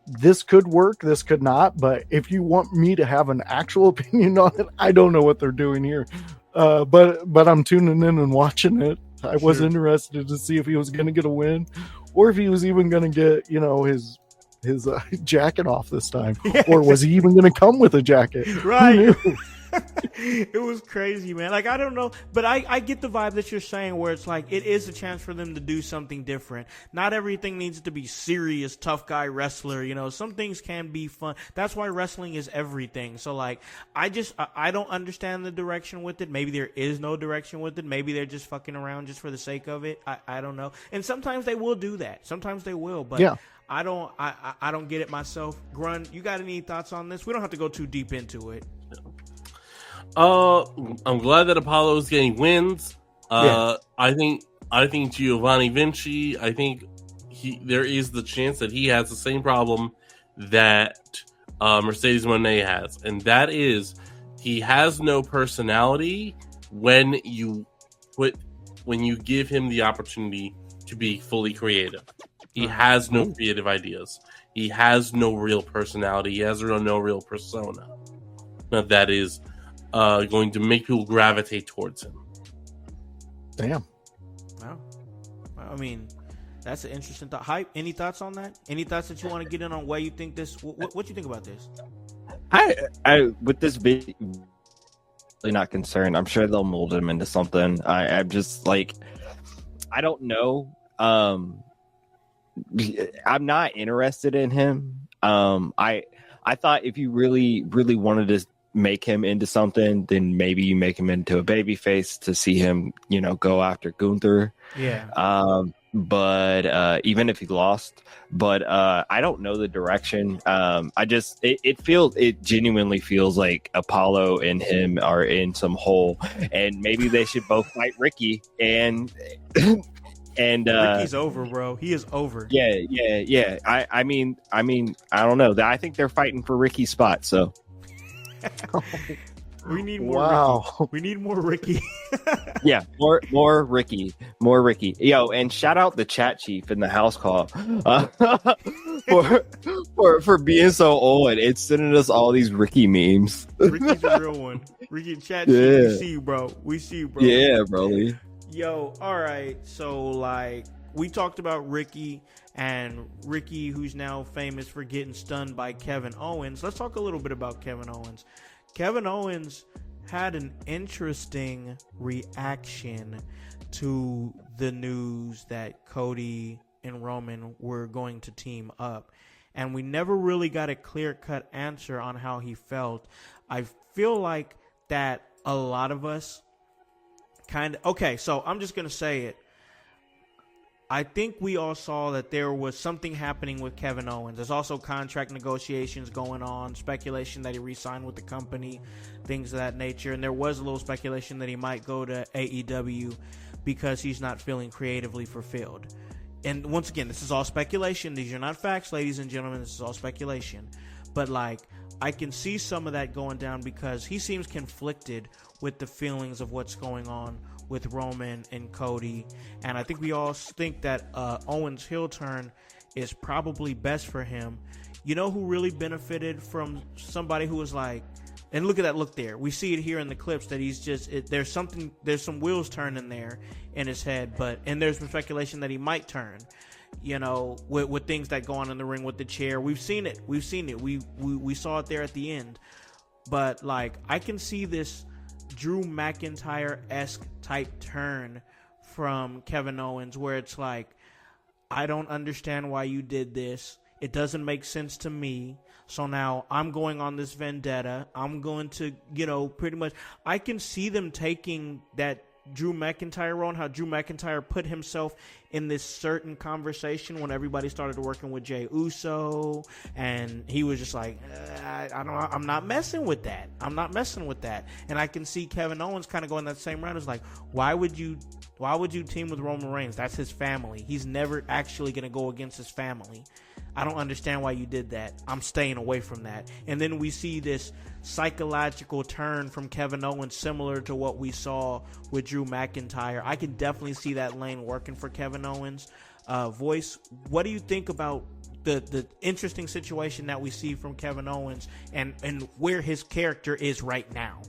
this could work, this could not. But if you want me to have an actual opinion on it, I don't know what they're doing here. But I'm tuning in and watching it. I was interested to see if he was going to get a win, or if he was even going to get, his jacket off this time, or was he even going to come with a jacket? Right. It was crazy, man. Like, I don't know, but I get the vibe that you're saying, where it's like it is a chance for them to do something different. Not everything needs to be serious, tough guy wrestler. Some things can be fun. That's why wrestling is everything. So, like, I don't understand the direction with it. Maybe there is no direction with it. Maybe they're just fucking around just for the sake of it. I don't know. And sometimes they will do that. Sometimes they will, but yeah. I don't get it myself. Grun, you got any thoughts on this? We don't have to go too deep into it. I'm glad that Apollo's getting wins. I think Giovanni Vinci, I think there is the chance that he has the same problem that Mercedes Moné has, and that is he has no personality when you give him the opportunity to be fully creative. He has no creative ideas. He has no real personality. He has no real persona. Now, that is going to make people gravitate towards him. Damn. Wow. I mean, that's an interesting thought. Hype, any thoughts on that? Any thoughts that you want to get in on why you think this? What you think about this? I with this video, really not concerned. I'm sure they'll mold him into something. I'm just like, I don't know. I'm not interested in him. I thought if you really wanted to make him into something, then maybe you make him into a babyface to see him, go after Gunther. Yeah. But even if he lost, but I don't know the direction. It genuinely feels like Apollo and him are in some hole, and maybe they should both fight Ricky and. And Ricky's over, bro. He is over. Yeah. I mean, I don't know. I think they're fighting for Ricky's spot. So We need more Wow. Ricky. We need more Ricky. Yeah, more Ricky, more Ricky. Yo, and shout out the chat chief in the house call for being so on and sending us all these Ricky memes. Ricky's a real one. Ricky chat. Yeah. We see you, bro. We see you, bro. Yeah, bro. Yo, all right. So like we talked about Ricky and Ricky, who's now famous for getting stunned by Kevin Owens. Let's talk a little bit about Kevin Owens. Kevin Owens had an interesting reaction to the news that Cody and Roman were going to team up. And we never really got a clear-cut answer on how he felt. I feel like that a lot of us okay, so I'm just going to say it. I think we all saw that there was something happening with Kevin Owens. There's also contract negotiations going on, speculation that he re-signed with the company, things of that nature. And there was a little speculation that he might go to AEW because he's not feeling creatively fulfilled. And once again, this is all speculation. These are not facts, ladies and gentlemen. This is all speculation. But like, I can see some of that going down because he seems conflicted with the feelings of what's going on with Roman and Cody. And I think we all think that Owens' heel turn is probably best for him. You know who really benefited from somebody who was like, and look at that look there. We see it here in the clips that he's just, there's some wheels turning there in his head, and there's some speculation that he might turn, you know, with things that go on in the ring with the chair. We've seen it. We saw it there at the end. But like, I can see this Drew McIntyre-esque type turn from Kevin Owens where it's like, I don't understand why you did this. It doesn't make sense to me. So now I'm going on this vendetta. I'm going to, pretty much, I can see them taking that Drew McIntyre role and how Drew McIntyre put himself in this certain conversation when everybody started working with Jey Uso, and he was just like, I'm not messing with that. I'm not messing with that. And I can see Kevin Owens kind of going that same route. It's like, why would you team with Roman Reigns? That's his family. He's never actually going to go against his family. I don't understand why you did that. I'm staying away from that. And then we see this psychological turn from Kevin Owens similar to what we saw with Drew McIntyre. I can definitely see that lane working for Kevin Owens. Voice, what do you think about the interesting situation that we see from Kevin Owens and where his character is right now?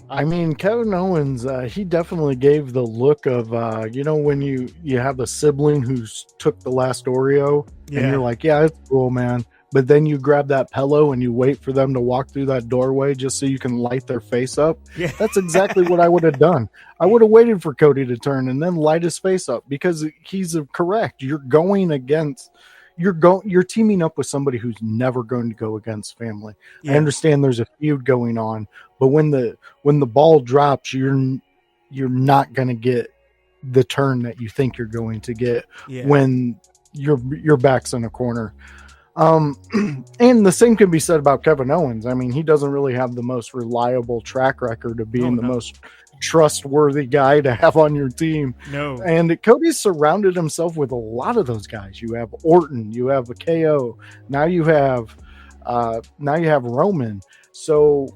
I mean, Kevin Owens, he definitely gave the look of, when you have a sibling who's took the last Oreo, and you're like, yeah, it's cool, man. But then you grab that pillow and you wait for them to walk through that doorway just so you can light their face up. Yeah. That's exactly what I would have done. I would have waited for Cody to turn and then light his face up because he's correct. You're teaming up with somebody who's never going to go against family. Yeah. I understand there's a feud going on, but when the ball drops, you're not going to get the turn that you think you're going to get when your back's in a corner. And the same can be said about Kevin Owens. I mean, he doesn't really have the most reliable track record of being the most trustworthy guy to have on your team. No. And Cody's surrounded himself with a lot of those guys. You have Orton, you have a KO, now you have Roman. So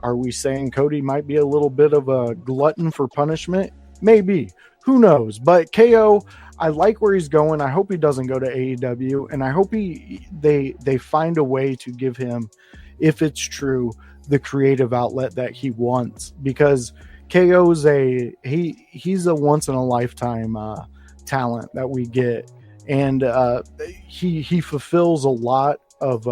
are we saying Cody might be a little bit of a glutton for punishment? Maybe. Who knows? But KO, I like where he's going. I hope he doesn't go to AEW, and I hope they find a way to give him, if it's true, the creative outlet that he wants, because KO's he's a once in a lifetime talent that we get, and he fulfills a lot of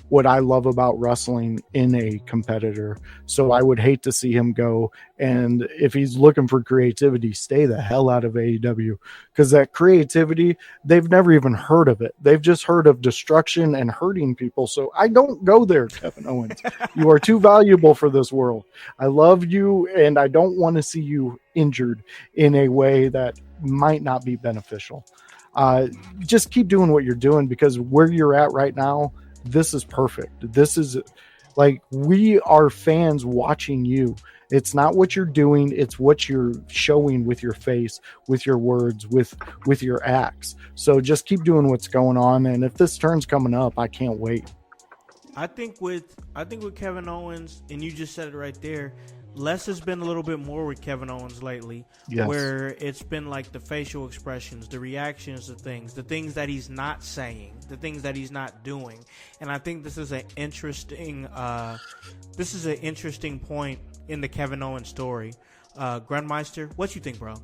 what I love about wrestling in a competitor. So I would hate to see him go. And if he's looking for creativity, stay the hell out of AEW, because that creativity, they've never even heard of it. They've just heard of destruction and hurting people. So I don't go there, Kevin Owens. You are too valuable for this world. I love you, and I don't want to see you injured in a way that might not be beneficial. Just keep doing what you're doing, because where you're at right now, this is perfect. This is like, we are fans watching you. It's not what you're doing, it's what you're showing with your face, with your words, with your acts. So just keep doing what's going on. And if this turn's coming up, I can't wait. I think with Kevin Owens, and you just said it right there, less has been a little bit more with Kevin Owens lately, Yes. where it's been like the facial expressions, the reactions to things, the things that he's not saying, the things that he's not doing. And I think this is an interesting point in the Kevin Owens story. Grandmeister, what you think, bro?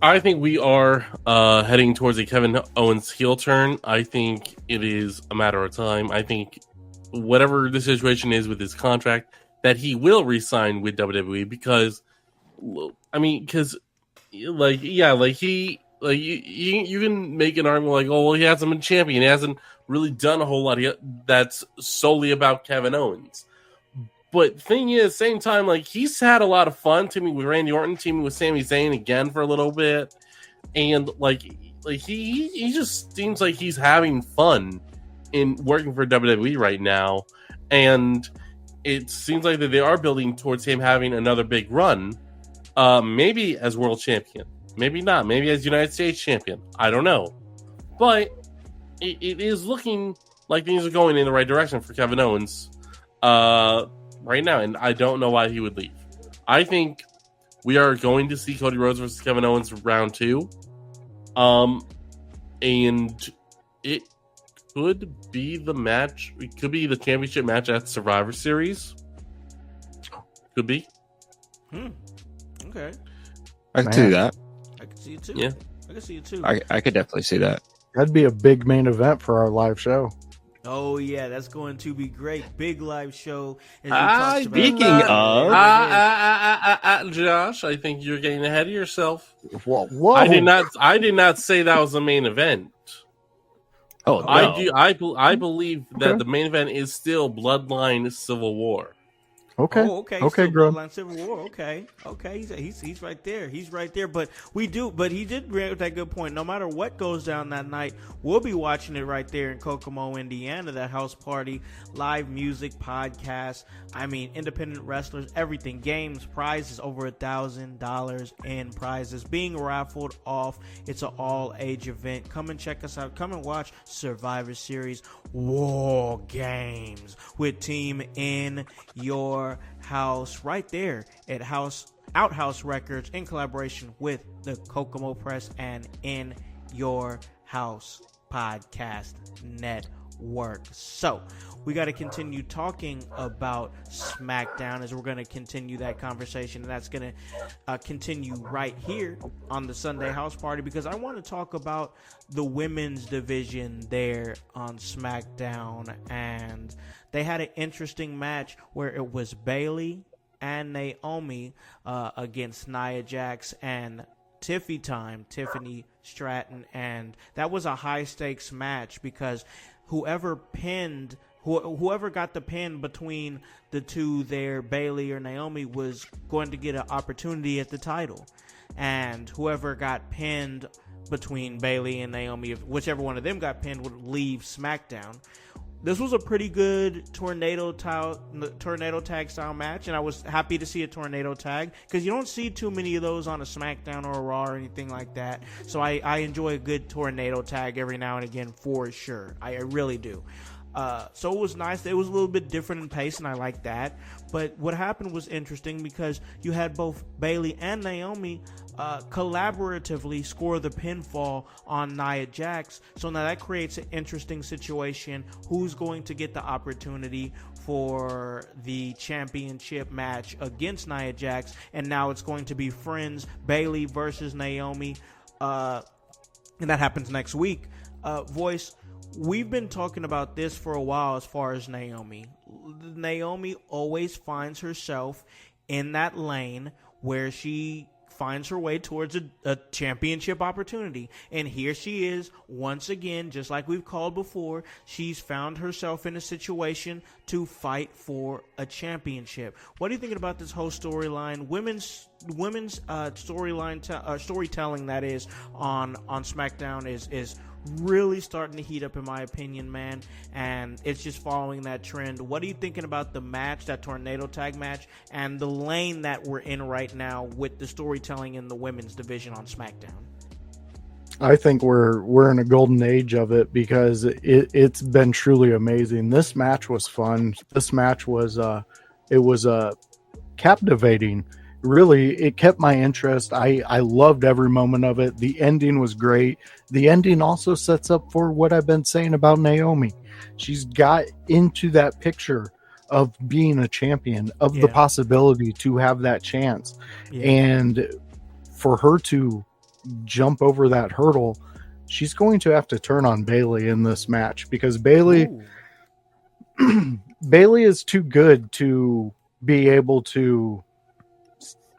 I think we are heading towards a Kevin Owens heel turn. I think it is a matter of time. I think whatever the situation is with his contract, that he will re-sign with WWE because, I mean, because, like, yeah, like you can make an argument like, oh, well, he hasn't been champion. He hasn't really done a whole lot that's solely about Kevin Owens. But thing is, same time, like, he's had a lot of fun teaming with Randy Orton, teaming with Sami Zayn again for a little bit. And, like he just seems like he's having fun in working for WWE right now. And it seems like that they are building towards him having another big run, maybe as world champion, maybe not, maybe as United States champion. I don't know, but it is looking like things are going in the right direction for Kevin Owens right now, and I don't know why he would leave. I think we are going to see Cody Rhodes versus Kevin Owens round 2, and it could be the match. It could be the championship match at Survivor Series. Could be. Okay. I can see that. I can see it too. Yeah. I can see it too. I could definitely see that. That'd be a big main event for our live show. Oh yeah, that's going to be great. Big live show. As Speaking of, Josh, I think you're getting ahead of yourself. Whoa. I did not say that was the main event. oh, no. I believe that the main event is still Bloodline Civil War. Okay. Oh, okay. Okay, Still Grum. Bloodline Civil War. Okay. He's right there. He's right there. But he did bring up that good point. No matter what goes down that night, we'll be watching it right there in Kokomo, Indiana. That house party, live music, podcast. I mean, independent wrestlers, everything, games, prizes, over $1,000 in prizes being raffled off. It's an all-age event. Come and check us out. Come and watch Survivor Series War Games with Team In Your House right there at Outhouse Records in collaboration with the Kokomo Press and In Your House Podcast Network. So we got to continue talking about SmackDown as we're going to continue that conversation, and that's going to continue right here on the Sunday House Party, because I want to talk about the women's division there on SmackDown. And they had an interesting match where it was Bayley and Naomi against Nia Jax and Tiffany Stratton, and that was a high stakes match because whoever got the pin between the two there, Bayley or Naomi, was going to get an opportunity at the title, and whoever got pinned between Bayley and Naomi, whichever one of them got pinned, would leave SmackDown. This was a pretty good tornado tag style match, and I was happy to see a tornado tag because you don't see too many of those on a SmackDown or a Raw or anything like that. So I enjoy a good tornado tag every now and again for sure. I really do. So it was nice. It was a little bit different in pace, and I like that. But what happened was interesting because you had both Bayley and Naomi collaboratively score the pinfall on Nia Jax. So now that creates an interesting situation. Who's going to get the opportunity for the championship match against Nia Jax? And now it's going to be friends, Bayley versus Naomi. And that happens next week. Voice, we've been talking about this for a while as far as Naomi. Naomi always finds herself in that lane where she finds her way towards a championship opportunity. And here she is once again, just like we've called before. She's found herself in a situation to fight for a championship. What are you thinking about this whole storyline? Women's storytelling that is on SmackDown is really starting to heat up, in my opinion, man, and it's just following that trend. What are you thinking about the match, that tornado tag match, and the lane that we're in right now with the storytelling in the women's division on SmackDown? I think we're in a golden age of it because it's been truly amazing. This match was fun. This match was captivating. Really, it kept my interest. I loved every moment of it. The ending was great. The ending also sets up for what I've been saying about Naomi. She's got into that picture of being a champion, of the possibility to have that chance. And for her to jump over that hurdle, she's going to have to turn on Bayley in this match because Bayley is too good to be able to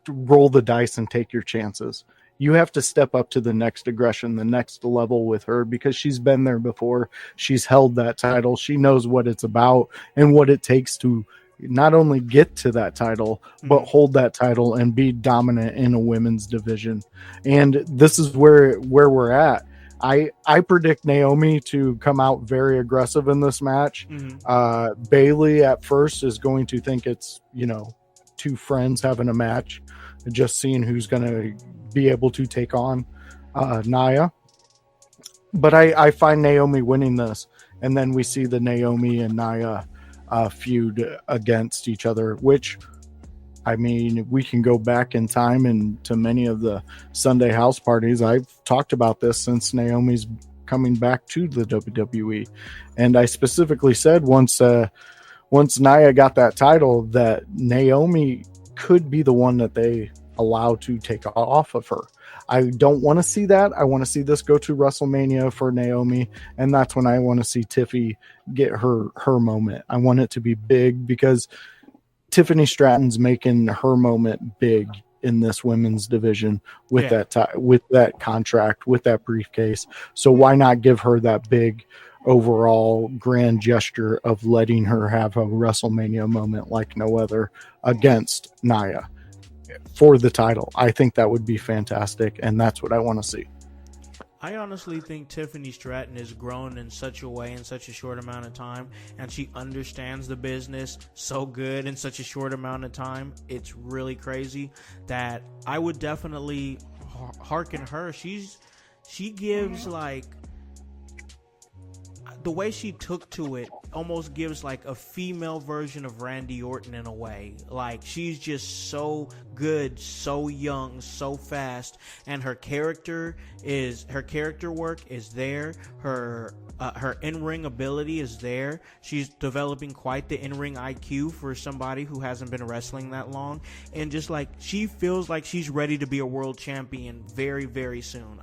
roll the dice and take your chances. You have to step up to the next aggression, the next level with her because she's been there before. She's held that title. She knows what it's about and what it takes to not only get to that title, but hold that title and be dominant in a women's division. And this is where we're at. I predict Naomi to come out very aggressive in this match. Bayley at first is going to think it's, two friends having a match, just seeing who's going to be able to take on Nia. But I find Naomi winning this, and then we see the Naomi and Nia feud against each other, which, I mean, we can go back in time and to many of the Sunday house parties. I've talked about this since Naomi's coming back to the WWE. And I specifically said once Nia got that title that Naomi could be the one that they allow to take off of her. I don't want to see that. I want to see this go to WrestleMania for Naomi, and that's when I want to see Tiffy get her moment. I want it to be big because Tiffany Stratton's making her moment big in this women's division with that contract, with that briefcase. So why not give her that big overall grand gesture of letting her have a WrestleMania moment like no other against Nia for the title? I think that would be fantastic, and that's what I want to see. I honestly think Tiffany Stratton has grown in such a way in such a short amount of time, and she understands the business so good in such a short amount of time. It's really crazy that I would definitely hearken her. She gives, like, the way she took to it almost gives like a female version of Randy Orton in a way. Like, she's just so good, so young, so fast, and her character work is there. Her in-ring ability is there. She's developing quite the in-ring IQ for somebody who hasn't been wrestling that long, and just like she feels like she's ready to be a world champion very, very soon.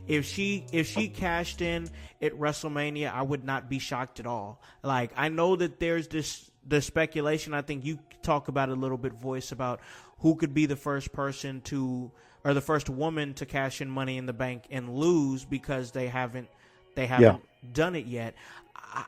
If she cashed in at WrestleMania, I would not be shocked at all. Like, I know that there's the speculation. I think you talk about it a little bit, Voice, about who could be the first person to, or the first woman to cash in Money in the Bank and lose because they haven't done it yet.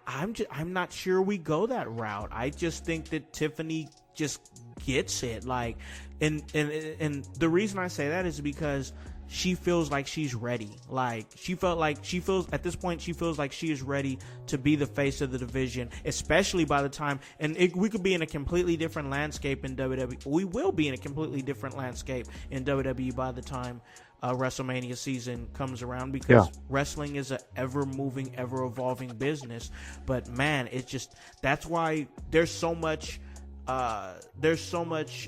I'm not sure we go that route. I just think that Tiffany just gets it. Like, and the reason I say that is because she feels like she's ready. Like, she feels at this point, she feels like she is ready to be the face of the division, especially by the time, and we could be in a completely different landscape in WWE. We will be in a completely different landscape in WWE by the time WrestleMania season comes around, because wrestling is a ever-moving, ever-evolving business. But man, it's just, that's why there's so much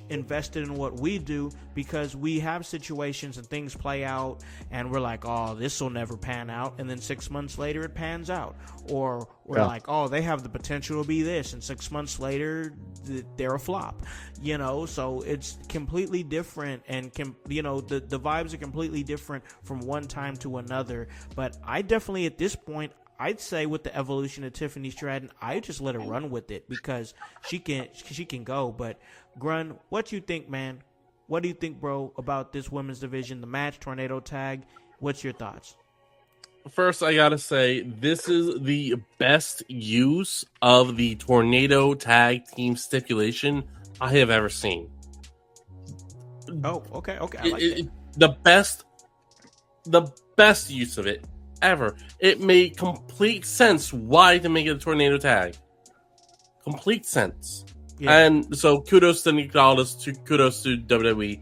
invested in what we do, because we have situations and things play out and we're like, oh, this will never pan out, and then 6 months later it pans out. Or we're like, oh, they have the potential to be this, and 6 months later they're a flop, so it's completely different, and the vibes are completely different from one time to another. But I definitely, at this point, I'd say with the evolution of Tiffany Stratton, I just let her run with it, because she can go. But Grun, what you think, man? What do you think, bro, about this women's division, the match, tornado tag? What's your thoughts? First, I gotta say, this is the best use of the tornado tag team stipulation I have ever seen. Oh, okay, I like it. The best use of it ever. It made complete sense why to make it a tornado tag. Complete sense. Yeah. And so kudos to Nick Aldis, kudos to WWE.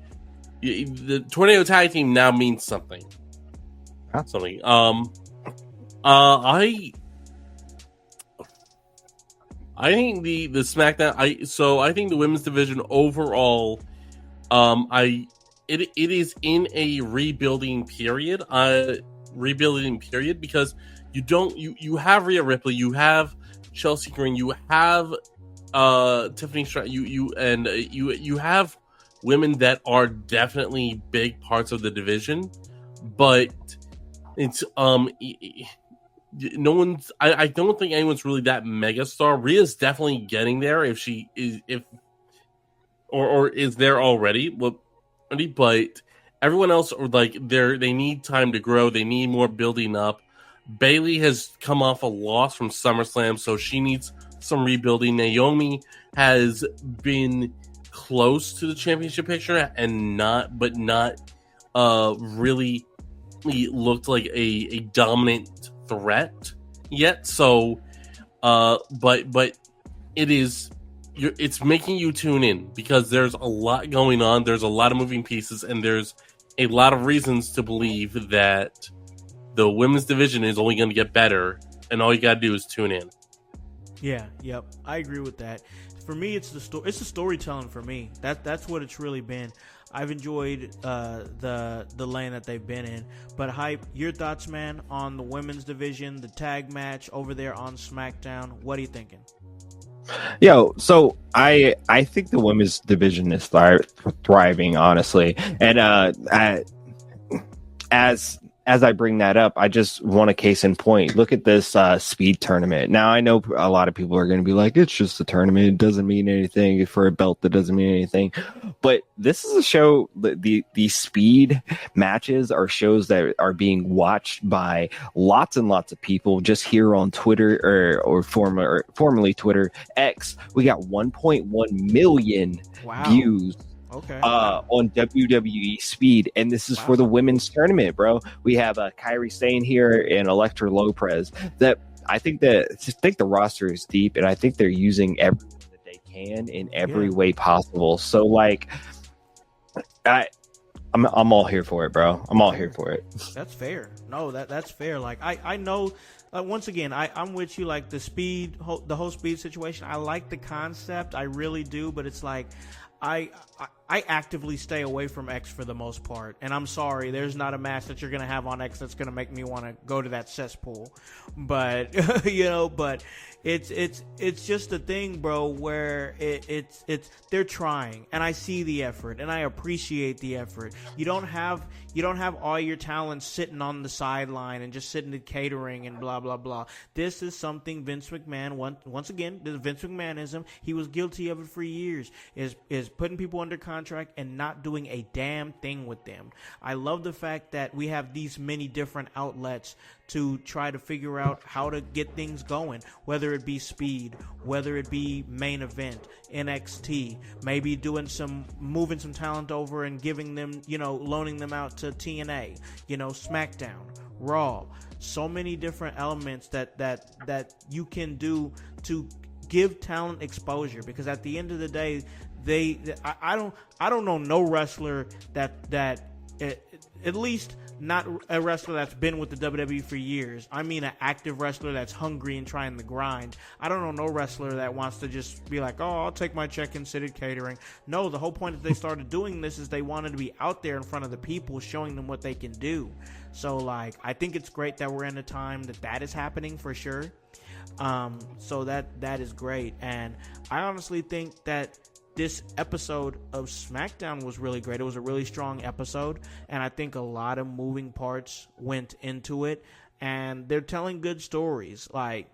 The tornado tag team now means something. something. I think the SmackDown. I think the women's division overall. It is in a rebuilding period. Because you have Rhea Ripley, you have Chelsea Green, you have Tiffany Stratton, you have women that are definitely big parts of the division, but it's no one's. I don't think anyone's really that megastar. Rhea's definitely getting there if she is or is there already. But everyone else are like they need time to grow. They need more building up. Bayley has come off a loss from SummerSlam, so she needs some rebuilding. Naomi has been close to the championship picture and not really looked like a dominant threat yet. So, but it's making you tune in because there's a lot going on. There's a lot of moving pieces, and there's a lot of reasons to believe that the women's division is only going to get better, and all you got to do is tune in. Yeah, yep, I agree with that. For me, it's the storytelling. For me, that's what it's really been. I've enjoyed the lane that they've been in. But Hype, your thoughts, man, on the women's division, the tag match over there on SmackDown? What are you thinking? Yo, so I think the women's division is thriving, honestly, and as I bring that up, I just want a case in point. Look at this speed tournament. Now, I know a lot of people are going to be like, it's just a tournament. It doesn't mean anything. For a belt, that doesn't mean anything. But this is a show, the speed matches are shows that are being watched by lots and lots of people. Just here on Twitter or formerly Twitter X, we got 1.1 million views. Okay. On WWE Speed, and this is for the women's tournament, bro. We have Kyrie Sane here and Elektra Lopez. That I think the roster is deep, and I think they're using everything that they can in every way possible. So, like, I'm all here for it, bro. I'm all here for it. That's fair. No, that's fair. Like I know. Once again, I'm with you. Like the whole speed situation. I like the concept. I really do. But it's like I actively stay away from X for the most part, and I'm sorry, there's not a match that you're gonna have on X that's gonna make me want to go to that cesspool. But but it's just a thing, bro, where it's they're trying, and I see the effort, and I appreciate the effort. You don't have all your talents sitting on the sideline and just sitting at catering and blah blah blah. This is something Vince McMahon once again, the Vince McMahonism. He was guilty of it for years. Is putting people under contract and not doing a damn thing with them. I love the fact that we have these many different outlets to try to figure out how to get things going, whether it be Speed, whether it be Main Event, NXT, maybe moving some talent over and giving them, loaning them out to TNA, SmackDown, Raw. So many different elements that you can do to give talent exposure, because at the end of the day, I don't know no wrestler that at least not a wrestler that's been with the WWE for years. I mean an active wrestler that's hungry and trying to grind. I don't know no wrestler that wants to just be like, oh, I'll take my check and sit at catering. No, the whole point that they started doing this is they wanted to be out there in front of the people, showing them what they can do. So, like, I think it's great that we're in a time that is happening for sure. So that is great. And I honestly think that this episode of SmackDown was really great. It was a really strong episode, and I think a lot of moving parts went into it, and they're telling good stories. Like,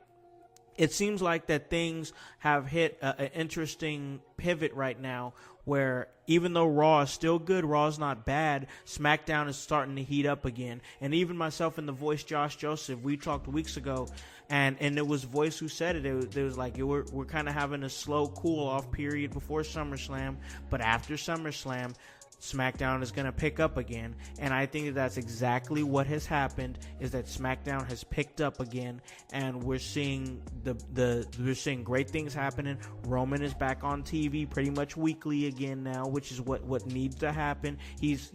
it seems like that things have hit an interesting pivot right now, where even though Raw is still good, Raw's not bad, SmackDown is starting to heat up again. And even myself and the voice Josh Joseph, we talked weeks ago, and it was Voice who said it. It was like we're kind of having a slow cool off period before SummerSlam, but after SummerSlam, SmackDown is going to pick up again. And I think that that's exactly what has happened, is that SmackDown has picked up again, and we're seeing we're seeing great things happening. Roman is back on TV pretty much weekly again now, which is what needs to happen. He's,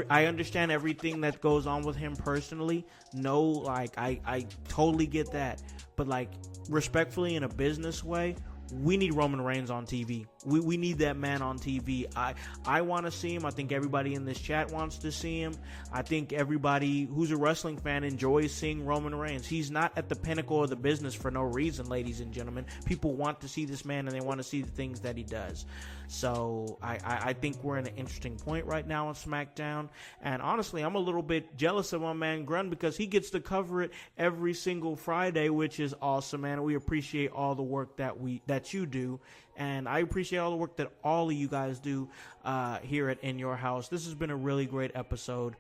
I understand everything that goes on with him personally. No, like I totally get that. But like, respectfully, in a business way, we need Roman Reigns on TV. We need that man on TV. I want to see him. I think everybody in this chat wants to see him. I think everybody who's a wrestling fan enjoys seeing Roman Reigns. He's not at the pinnacle of the business for no reason, ladies and gentlemen. People want to see this man, and they want to see the things that he does. So I think we're in an interesting point right now on SmackDown. And honestly, I'm a little bit jealous of my man Grun, because he gets to cover it every single Friday, which is awesome, man. We appreciate all the work that you do. And I appreciate all the work that all of you guys do here at In Your House. This has been a really great episode.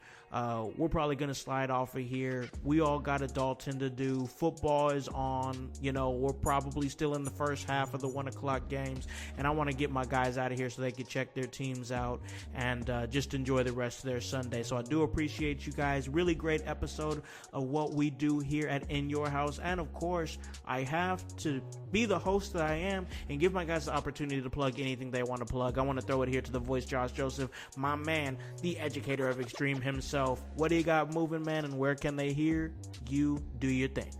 We're probably going to slide off of here. We all got adulting to do. Football is on. We're probably still in the first half of the 1 o'clock games. And I want to get my guys out of here so they can check their teams out and just enjoy the rest of their Sunday. So I do appreciate you guys. Really great episode of what we do here at In Your House. And of course, I have to be the host that I am and give my guys the opportunity to plug anything they want to plug. I want to throw it here to the voice, Josh Joseph, my man, the educator of extreme himself. What do you got moving, man, and where can they hear you do your thing?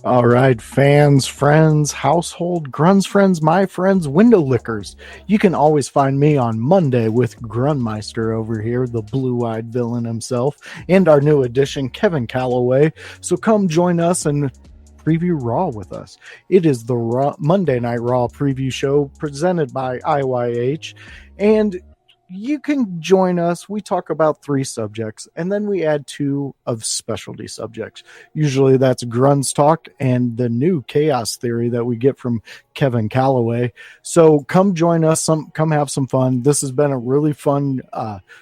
All right, fans, friends, household, Grun's friends, my friends, window lickers. You can always find me on Monday with Grunmeister over here, the blue-eyed villain himself, and our new addition, Kevin Calloway. So come join us and preview Raw with us. It is the Monday Night Raw preview show presented by IYH, and you can join us. We talk about 3 subjects, and then we add 2 of specialty subjects. Usually that's Grun's Talk and the new Chaos Theory that we get from Kevin Calloway. So come join us. Come have some fun. This has been a really fun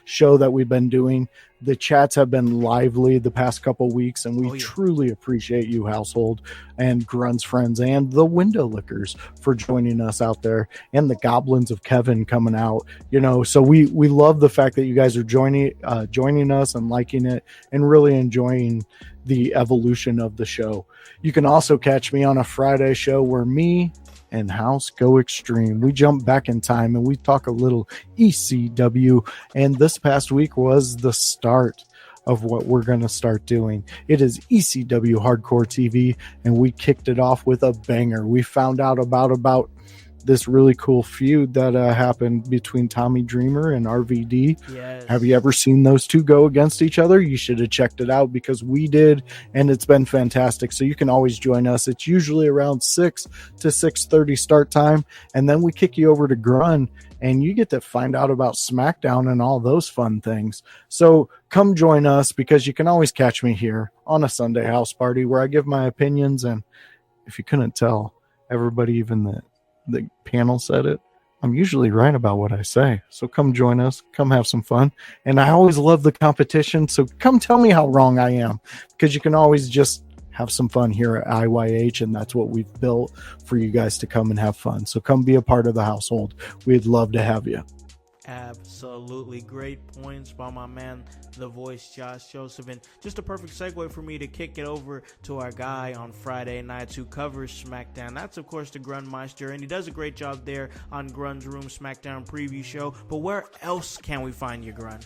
show that we've been doing. The chats have been lively the past couple weeks, and we truly appreciate you, household, and Grun's friends, and the window lickers for joining us out there, and the goblins of Kevin coming out. So we love the fact that you guys are joining us and liking it and really enjoying the evolution of the show. You can also catch me on a Friday show where me and House go extreme. We jump back in time and we talk a little ECW, and this past week was the start of what we're going to start doing. It is ECW Hardcore TV, and we kicked it off with a banger. We found out about this really cool feud that happened between Tommy Dreamer and RVD. Yes. Have you ever seen those two go against each other? You should have checked it out, because we did, and it's been fantastic. So you can always join us. It's usually around 6 to 6:30 start time, and then we kick you over to Grun, and you get to find out about SmackDown and all those fun things. So come join us, because you can always catch me here on a Sunday house party where I give my opinions, and if you couldn't tell, everybody, even the panel said it, I'm usually right about what I say. So come join us, come have some fun. And I always love the competition, so come tell me how wrong I am, because you can always just have some fun here at IYH, and that's what we've built for you guys to come and have fun. So come be a part of the household. We'd love to have you. Absolutely great points by my man, the voice, Josh Joseph. And just a perfect segue for me to kick it over to our guy on Friday nights who covers SmackDown. That's, of course, the Grunmeister, and he does a great job there on Grun's Room SmackDown preview show. But where else can we find you, Grun?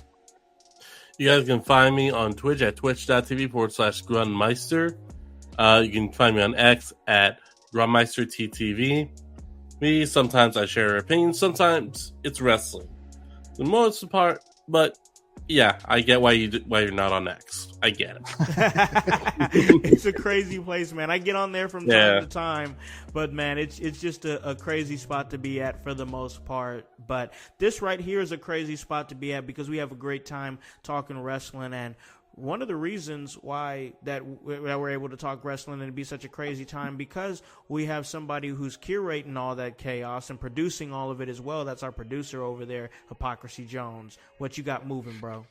You guys can find me on Twitch at twitch.tv/Grunmeister. You can find me on X at GrunmeisterTTV. Sometimes I share opinions, sometimes it's wrestling. The most part, but yeah, I get why you're not on X. I get it. It's a crazy place, man. I get on there from time to time, but man, it's just a crazy spot to be at for the most part. But this right here is a crazy spot to be at, because we have a great time talking wrestling. And one of the reasons why that we're able to talk wrestling and be such a crazy time, because we have somebody who's curating all that chaos and producing all of it as well. That's our producer over there, Hypocrisy Jones. What you got moving, bro?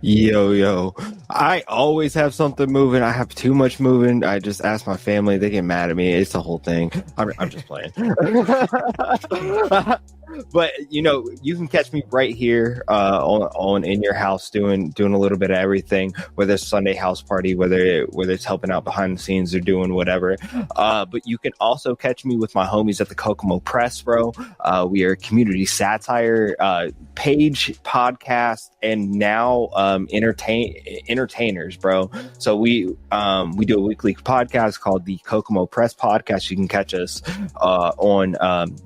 Yo, I always have something moving. I have too much moving. I just ask my family. They get mad at me. It's the whole thing. I'm just playing. But you can catch me right here on In Your House doing a little bit of everything, whether it's Sunday house party, whether it's helping out behind the scenes or doing whatever. But you can also catch me with my homies at the Kokomo Press, bro. We are a community satire page, podcast, and now entertainers, bro. So we do a weekly podcast called the Kokomo Press Podcast. You can catch us on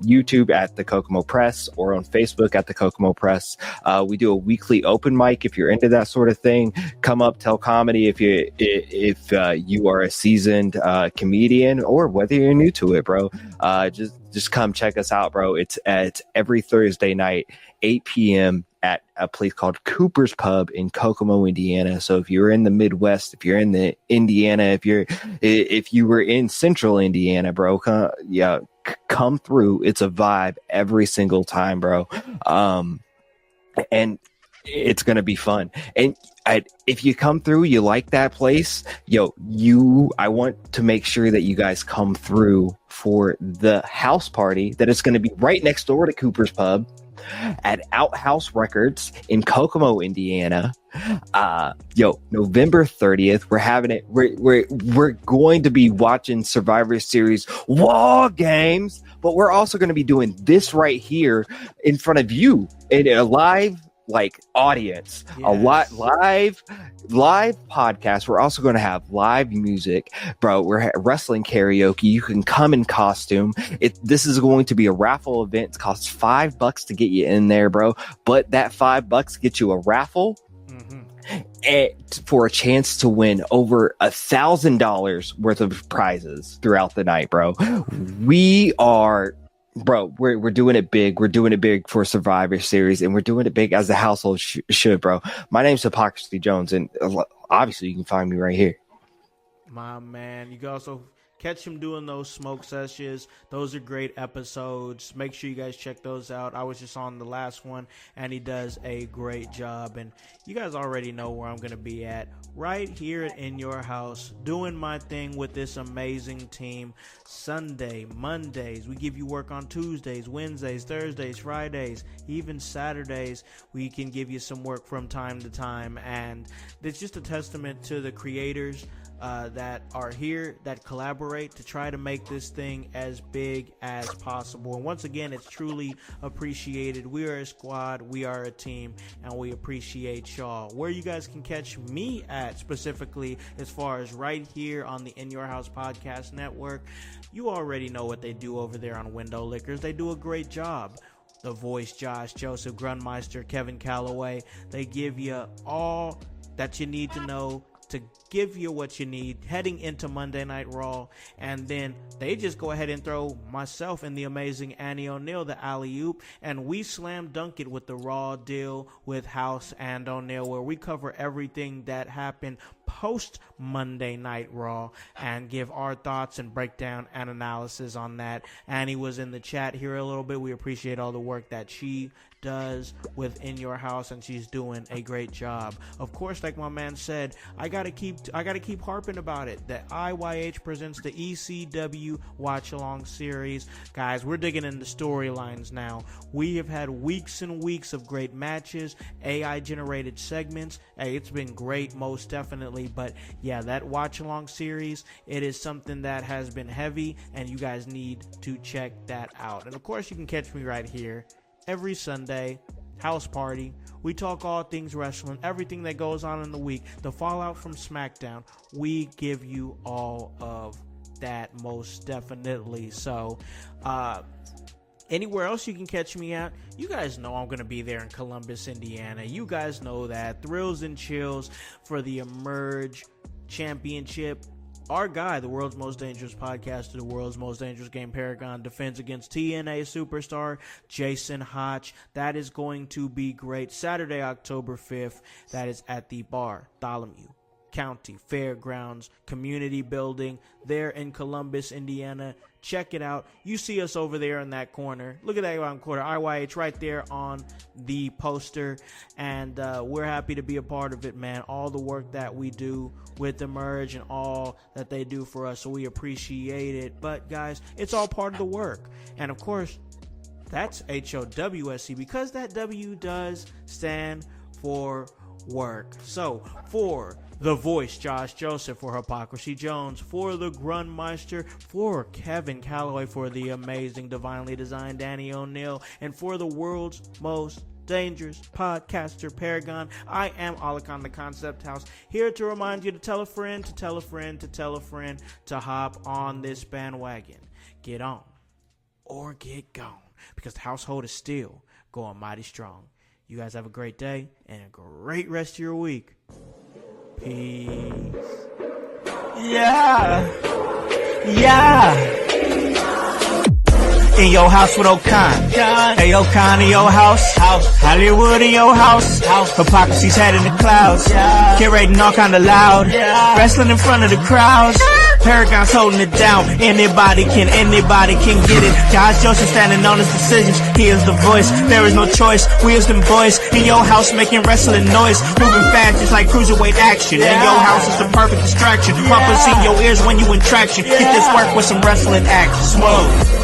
YouTube at the Kokomo Press or on Facebook at the Kokomo Press. We do a weekly open mic. If you're into that sort of thing, come up, tell comedy. If you are a seasoned comedian or whether you're new to it, bro, just come check us out, bro. It's every Thursday night, 8 p.m. at a place called Cooper's Pub in Kokomo, Indiana. So if you're in the Midwest, if you're in the Indiana, if you were in Central Indiana, bro, come through. It's a vibe every single time, bro. And it's gonna be fun. And if you come through, you like that place, I want to make sure that you guys come through for the house party that is going to be right next door to Cooper's Pub at Outhouse Records in Kokomo, Indiana. November 30th, we're having it. We're going to be watching Survivor Series War Games, but we're also going to be doing this right here in front of you in a live audience. Yes. A lot live podcast. We're also going to have live music, bro. We're wrestling karaoke. You can come in costume. This is going to be a raffle event. It costs $5 to get you in there, bro, but that $5 gets you a raffle for a chance to win over $1,000 worth of prizes throughout the night, bro. We're doing it big. We're doing it big for Survivor Series, and we're doing it big as the household should, bro. My name's Hypocrisy Jones, and obviously you can find me right here. My man, you can also catch him doing those smoke sessions. Those are great episodes. Make sure you guys check those out. I was just on the last one, and he does a great job. And you guys already know where I'm going to be at. Right here in your house, doing my thing with this amazing team. Sunday, Mondays, we give you work on Tuesdays, Wednesdays, Thursdays, Fridays, even Saturdays. We can give you some work from time to time. And it's just a testament to the creators that are here, that collaborate to try to make this thing as big as possible. And once again, it's truly appreciated. We are a squad, we are a team, and we appreciate y'all. Where you guys can catch me at specifically, as far as right here on the In Your House Podcast Network, you already know what they do over there on Window Lickers. They do a great job. The voice, Josh, Joseph, Grunmeister, Kevin Calloway, they give you all that you need to know to give you what you need heading into Monday Night Raw. And then they just go ahead and throw myself and the amazing Annie O'Neill the alley-oop, and we slam dunk it with the Raw deal with House and O'Neill, where we cover everything that happened post Monday Night Raw and give our thoughts and breakdown and analysis on that. Annie was in the chat here a little bit. We appreciate all the work that she does within your house, and she's doing a great job. Of course, like my man said, I gotta keep harping about it. That IYH presents the ECW Watch Along series. Guys, we're digging into storylines now. We have had weeks and weeks of great matches, AI generated segments. Hey, it's been great, most definitely. But yeah, that Watch Along series, it is something that has been heavy, and you guys need to check that out. And of course, you can catch me right here every Sunday, House Party. We talk all things wrestling, everything that goes on in the week, the fallout from SmackDown. We give you all of that, most definitely. So, anywhere else you can catch me at, you guys know I'm going to be there in Columbus, Indiana. You guys know that. Thrills and Chills for the Emerge Championship. Our guy, the world's most dangerous podcaster, the world's most dangerous game paragon, defends against TNA superstar Jason Hotch. That is going to be great. Saturday, October 5th. That is at the Bartholomew County Fairgrounds Community Building there in Columbus, Indiana. Check it out. You see us over there in that corner. Look at that corner. IYH right there on the poster. And we're happy to be a part of it, man. All the work that we do with the Merge and all that they do for us. So we appreciate it. But, guys, it's all part of the work. And, of course, That's HOWSC, because that W does stand for work. So, for The Voice, Josh Joseph, for Hypocrisy Jones, for the Grunmeister, for Kevin Calloway, for the amazing, divinely designed Danny O'Neill, and for the world's most dangerous podcaster paragon, I am Alakon the Concept House, here to remind you to tell a friend, to tell a friend, to tell a friend, to hop on this bandwagon. Get on or get gone, because the household is still going mighty strong. You guys have a great day and a great rest of your week. Peace. Yeah. In your house with O'Con. Hey, O'Con in your house. Hollywood in your house. Hypocrisy's head in the clouds. Curating all kind of loud. Wrestling in front of the crowds. Paragon's holding it down. Anybody can get it. Josh Joseph standing on his decisions. He is the voice. There is no choice. We is them boys in your house making wrestling noise. Moving fast just like cruiserweight action. In your house is the perfect distraction. Pumpers in your ears when you in traction. Get this work with some wrestling action. Whoa.